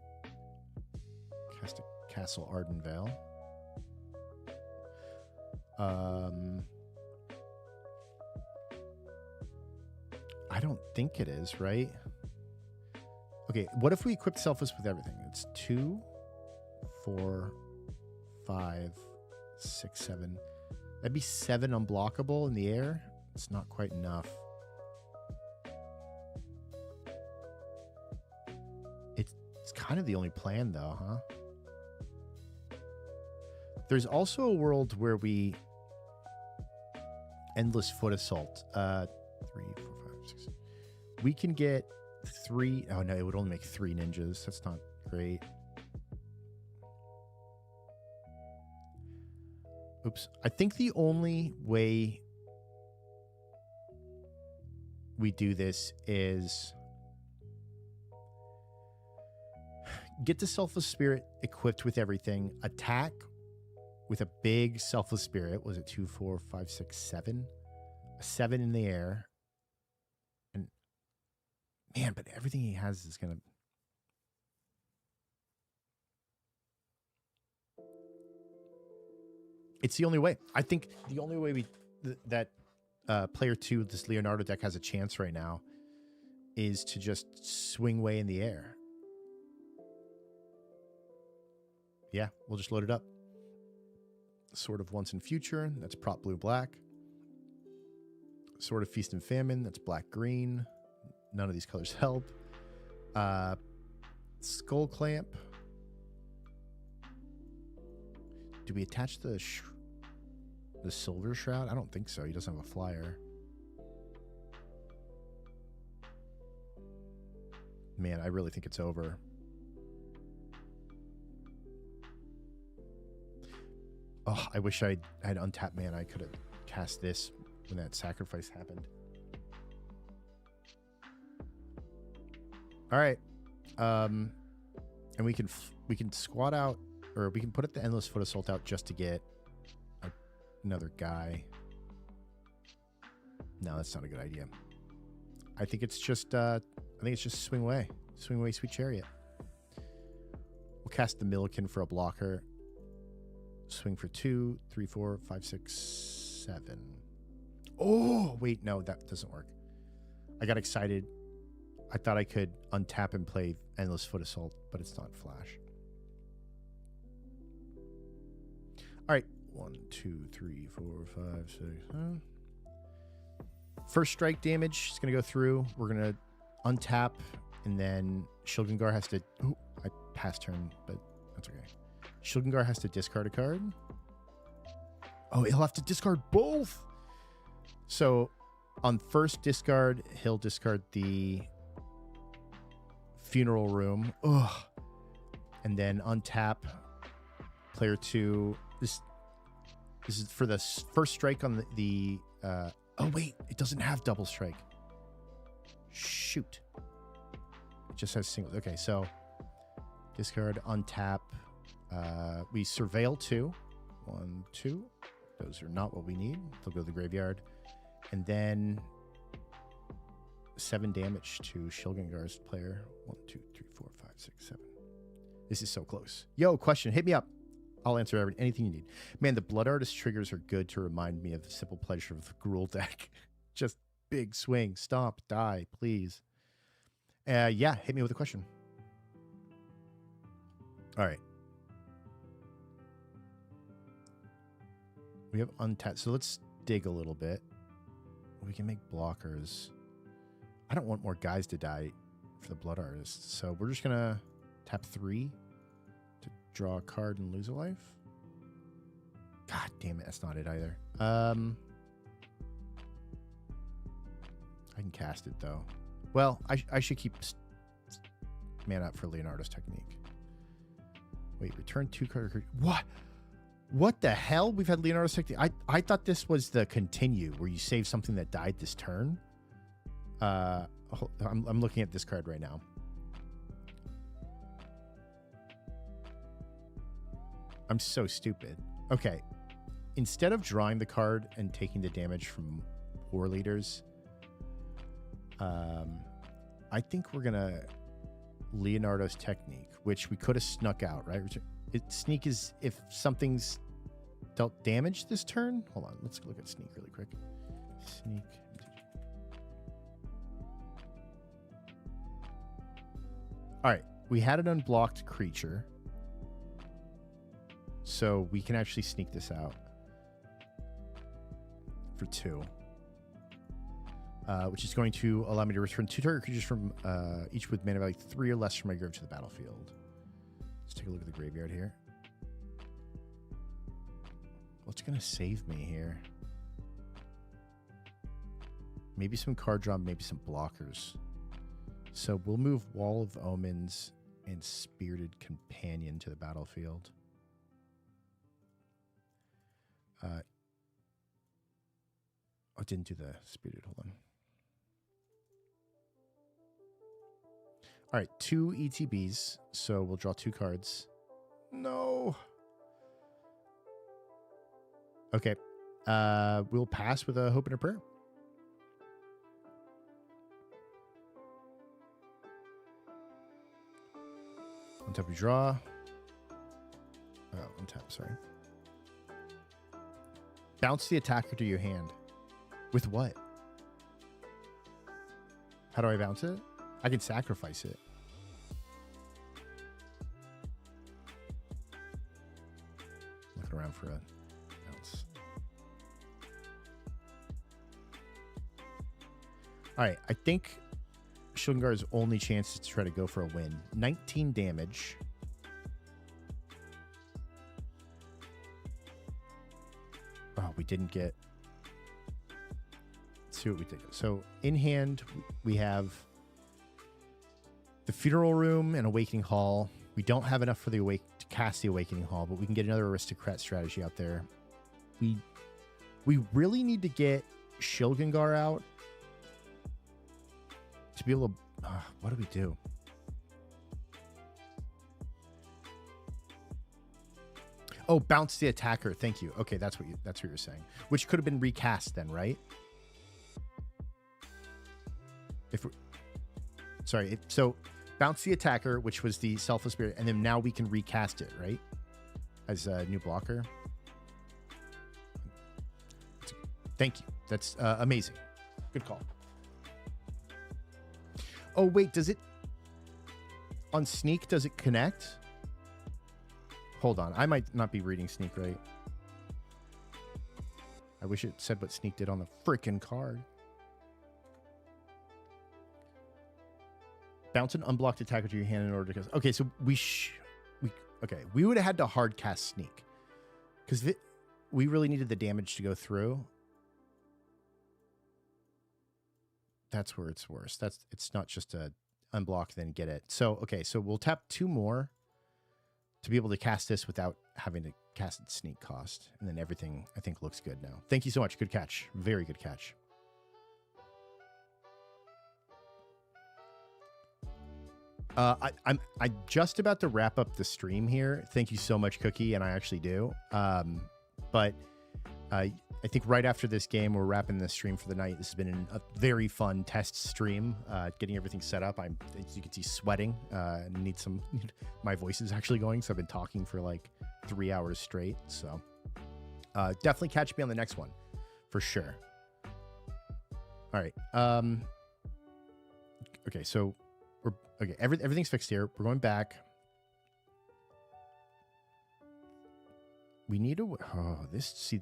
Cast a Castle Ardenvale. I don't think it is, right? Okay, what if we equip Selfless with everything? It's 2, 4, 5, 6, 7. That'd be 7 unblockable in the air. It's not quite enough. It's kind of the only plan, though, huh? There's also a world where we endless foot assault. 3, 4, 5, 6. We can get 3. Oh no, it would only make 3 ninjas. That's not great. Oops. I think the only way we do this is get the Selfless Spirit equipped with everything, attack with a big Selfless Spirit. Was it 2, 4, 5, 6, 7? A 7 in the air. And man, but everything he has is going to... It's the only way. I think the only way that player 2, this Leonardo deck, has a chance right now is to just swing way in the air. Yeah, we'll just load it up. Sword of Once and Future, that's prop blue-black. Sword of Feast and Famine, that's black-green. None of these colors help. Skull Clamp. Do we attach the Silver Shroud? I don't think so. He doesn't have a flyer. Man, I really think it's over. Oh, I wish I had untapped mana. I could have cast this when that sacrifice happened. All right. And we can squat out, or we can put the Endless Foot Assault out just to get another guy. No, that's not a good idea. I think it's just swing way, sweet chariot. We'll cast the Milliken for a blocker. Swing for 2, 3, 4, 5, 6, 7. Oh, wait, no, that doesn't work. I got excited. I thought I could untap and play Endless Foot Assault, but it's not flash. All right, 1, 2, 3, 4, 5, 6. First strike damage is going to go through. We're going to untap, and then Shilgengar has to... Oh, I passed turn, but that's okay. Shilgengar has to discard a card. Oh, he'll have to discard both. So on first discard, he'll discard the Funeral Room. Ugh. And then untap player 2. This is for the first strike on the oh wait, it doesn't have double strike. Shoot. It just has single. Okay, so discard, untap. We surveil 2. 1, 2. Those are not what we need. They'll go to the graveyard. And then 7 damage to Shilgengar's player. 1, 2, 3, 4, 5, 6, 7. This is so close. Yo, question. Hit me up. I'll answer anything you need. Man, the Blood Artist triggers are good to remind me of the simple pleasure of the Gruul deck. Just big swing, stomp, die, please. Yeah, hit me with a question. All right. We have untapped, so let's dig a little bit. We can make blockers. I don't want more guys to die for the Blood Artist, so we're just gonna tap 3 to draw a card and lose a life. God damn it, that's not it either. I can cast it though. Well, I should keep mana up for Leonardo's Technique. Wait, return 2 card. What? What the hell? We've had Leonardo's Technique. I thought this was the continue where you save something that died this turn. I'm looking at this card right now. I'm so stupid. Okay. Instead of drawing the card and taking the damage from War Leaders, I think we're gonna Leonardo's Technique, which we could have snuck out, right? Sneak is if something's dealt damage this turn. Hold on, let's look at Sneak really quick. Sneak. All right, we had an unblocked creature, so we can actually sneak this out for 2, which is going to allow me to return 2 target creatures from each with mana value 3 or less from my grave to the battlefield. Let's take a look at the graveyard here. What's going to save me here? Maybe some card draw, maybe some blockers. So we'll move Wall of Omens and Spirited Companion to the battlefield. Oh, it didn't do the Spirited. Hold on. All right, 2 ETBs. So we'll draw 2 cards. No. Okay. We'll pass with a Hope and a Prayer. Untap, we draw. Oh, untap, sorry. Bounce the attacker to your hand. With what? How do I bounce it? I can sacrifice it. Looking around for a bounce. All right, I think Shungar's only chance is to try to go for a win. 19 damage. Oh, we didn't get... Let's see what we did. So, in hand, we have the Funeral Room and Awakening Hall. We don't have enough for the to cast the Awakening Hall, but we can get another Aristocrat strategy out there. We really need to get Shilgengar out to be able to... what do we do? Oh, bounce the attacker. Thank you. Okay, that's what you're saying. Which could have been recast then, right? So bounce the attacker, which was the Selfless Spirit, and then now we can recast it, right? As a new blocker. Thank you. That's amazing. Good call. Oh, wait, does it... On Sneak, does it connect? Hold on. I might not be reading Sneak right. I wish it said what Sneak did on the frickin' card. Bounce an unblocked attacker to your hand in order to cast... Okay, so we would have had to hard cast Sneak. Because we really needed the damage to go through. That's where it's worse. It's not just a unblock then get it. So okay, so we'll tap 2 more to be able to cast this without having to cast its Sneak cost, and then everything I think looks good now. Thank you so much. Good catch. Very good catch. I'm just about to wrap up the stream here. Thank you so much, Cookie, and I actually do. But I think right after this game, we're wrapping the stream for the night. This has been a very fun test stream, getting everything set up. I'm, as you can see, sweating. Need some. My voice is actually going, so I've been talking for like 3 hours straight. So definitely catch me on the next one, for sure. All right. Okay, so everything's fixed here. We're going back. We need to. Oh, this see.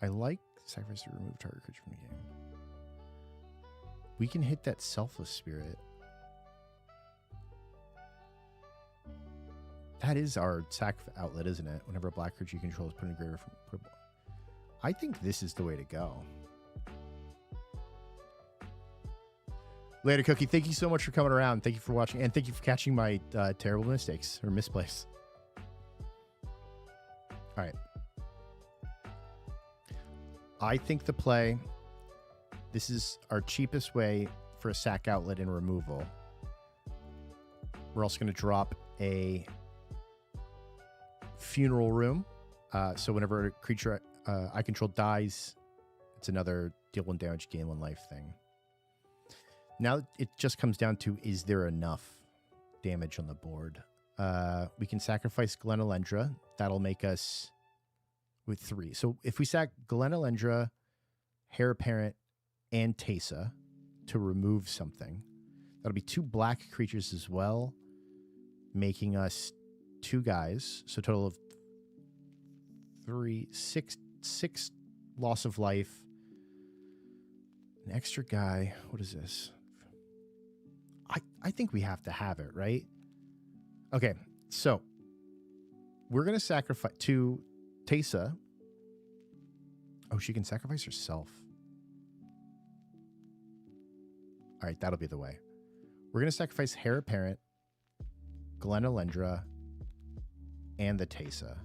I like sacrifice to remove target creature from the game. We can hit that Selfless Spirit. That is our sack outlet, isn't it? Whenever a black creature you control is put in a graveyard from... I think this is the way to go. Later, Cookie. Thank you so much for coming around. Thank you for watching. And thank you for catching my terrible mistakes or misplays. All right. I think the play, this is our cheapest way for a sack outlet and removal. We're also going to drop a Funeral Room. So whenever a creature I control dies, it's another deal 1 damage, gain 1 life thing. Now it just comes down to, is there enough damage on the board? We can sacrifice Glenelendra. That'll make us with 3. So if we sack Glenelendra, Heir Apparent, and Teysa to remove something, That'll be 2 black creatures as well, making us 2 guys. So total of 6 loss of life. An extra guy. What is this? I think we have to have it, right? Okay, so we're going to sacrifice to Teysa. Oh, she can sacrifice herself. All right, that'll be the way. We're going to sacrifice Heir Apparent, Glenalendra, and the Teysa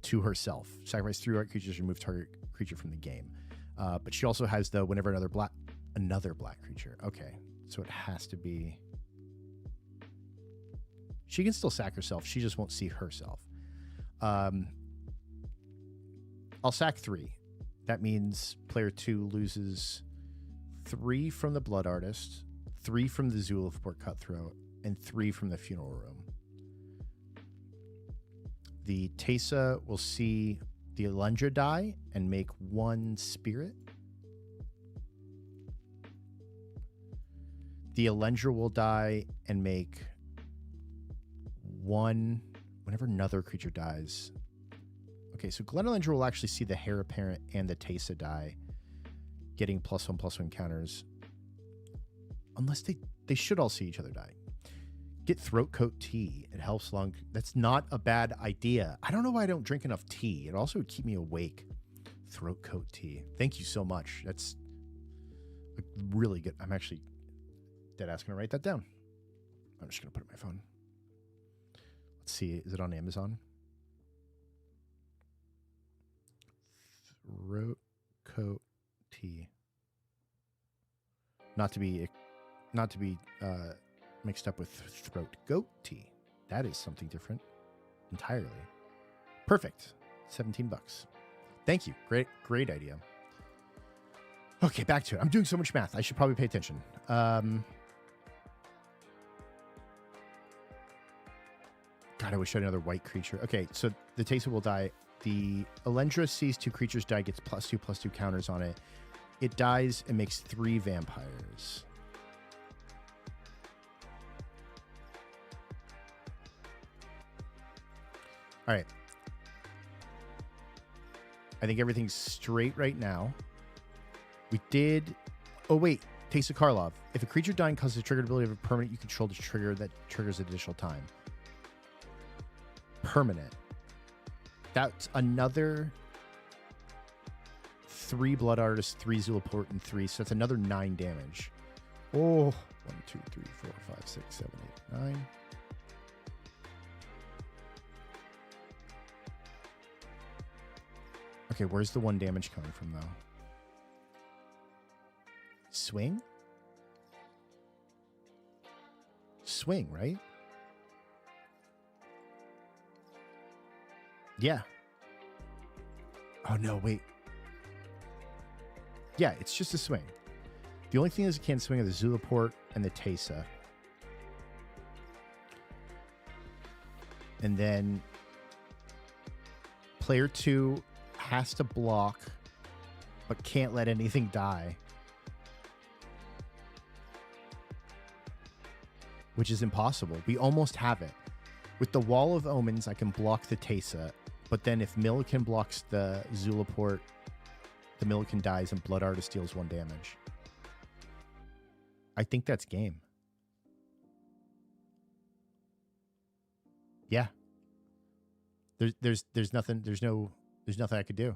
to herself. Sacrifice 3 white creatures, remove target creature from the game. But she also has the whenever another black creature. Okay, so it has to be. She can still sack herself. She just won't see herself. I'll sack 3. That means player 2 loses 3 from the Blood Artist, 3 from the Zulaport Cutthroat, and 3 from the Funeral Room. The Teysa will see the Alendra die and make 1 spirit. The Alendra will die and make 1 whenever another creature dies. Okay, so Glenalendra will actually see the Heir Apparent and the Teysa die, getting +1/+1 counters. Unless they should all see each other die. Get throat coat tea. It helps long. That's not a bad idea. I don't know why I don't drink enough tea. It also would keep me awake. Throat coat tea. Thank you so much. That's really good. I'm actually dead ass gonna write that down. I'm just gonna put it on my phone. Let's see. Is it on Amazon? Throat coat tea. Not to be mixed up with throat goat tea. That is something different entirely. Perfect. $17. Thank you. Great idea. Okay, back to it. I'm doing so much math. I should probably pay attention. God, I wish I had another white creature. Okay, so the Teysa will die. The Alendra sees 2 creatures die, gets +2/+2 counters on it. It dies and makes 3 vampires. All right. I think everything's straight right now. We did... Oh, wait. Teysa Karlov. If a creature dying causes a triggered ability of a permanent you control to trigger, that triggers additional time. Permanent. That's another 3 Blood Artists, 3 Zulaport, and 3. So that's another 9 damage. Oh. 1, 2, 3, 4, 5, 6, 7, 8, 9. Okay, where's the 1 damage coming from, though? Swing? Swing, right? Yeah. Oh, no, wait. Yeah, it's just a swing. The only thing is it can't swing are the Zulaport and the Teysa. And then player 2 has to block, but can't let anything die. Which is impossible. We almost have it. With the Wall of Omens, I can block the Teysa, but then if Milliken blocks the Zulaport, the Milliken dies and Blood Artist deals 1 damage. I think that's game. Yeah. There's nothing I could do.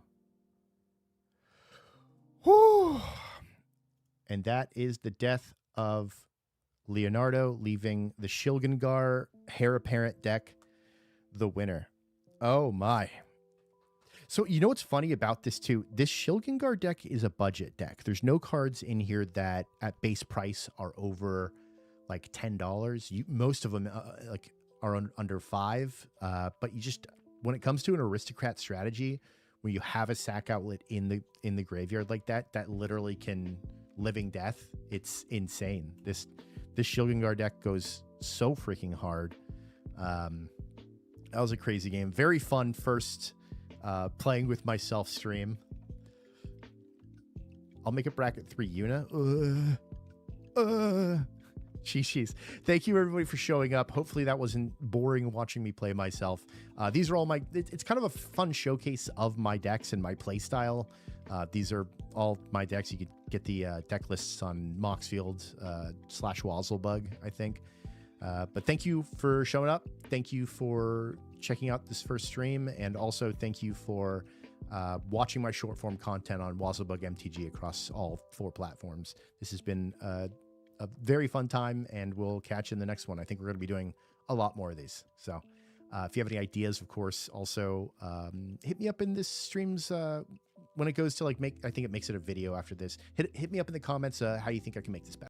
Whew. And that is the death of Leonardo, leaving the Shilgengar Heir Apparent deck the winner. Oh my. So you know what's funny about this too? This Shilgengar deck is a budget deck. There's no cards in here that at base price are over like $10. Most of them are under $5. But you just, when it comes to an aristocrat strategy, when you have a sack outlet in the graveyard like that literally can living death. It's insane. This Shilgengar deck goes so freaking hard. That was a crazy game. Very fun first playing with myself stream. I'll make it bracket 3 Yuna. Jeez. Thank you everybody for showing up. Hopefully that wasn't boring watching me play myself. These are all it's kind of a fun showcase of my decks and my play style. These are all my decks. You could get the deck lists on Moxfield / Wazzlebug, I think. But thank you for showing up. Thank you for checking out this first stream. And also thank you for watching my short form content on Wazzlebug MTG across all 4 platforms. This has been a very fun time, and we'll catch you in the next one. I think we're going to be doing a lot more of these. So if you have any ideas, of course, also hit me up in this streams when it goes to I think it makes it a video after this. Hit me up in the comments how you think I can make this better.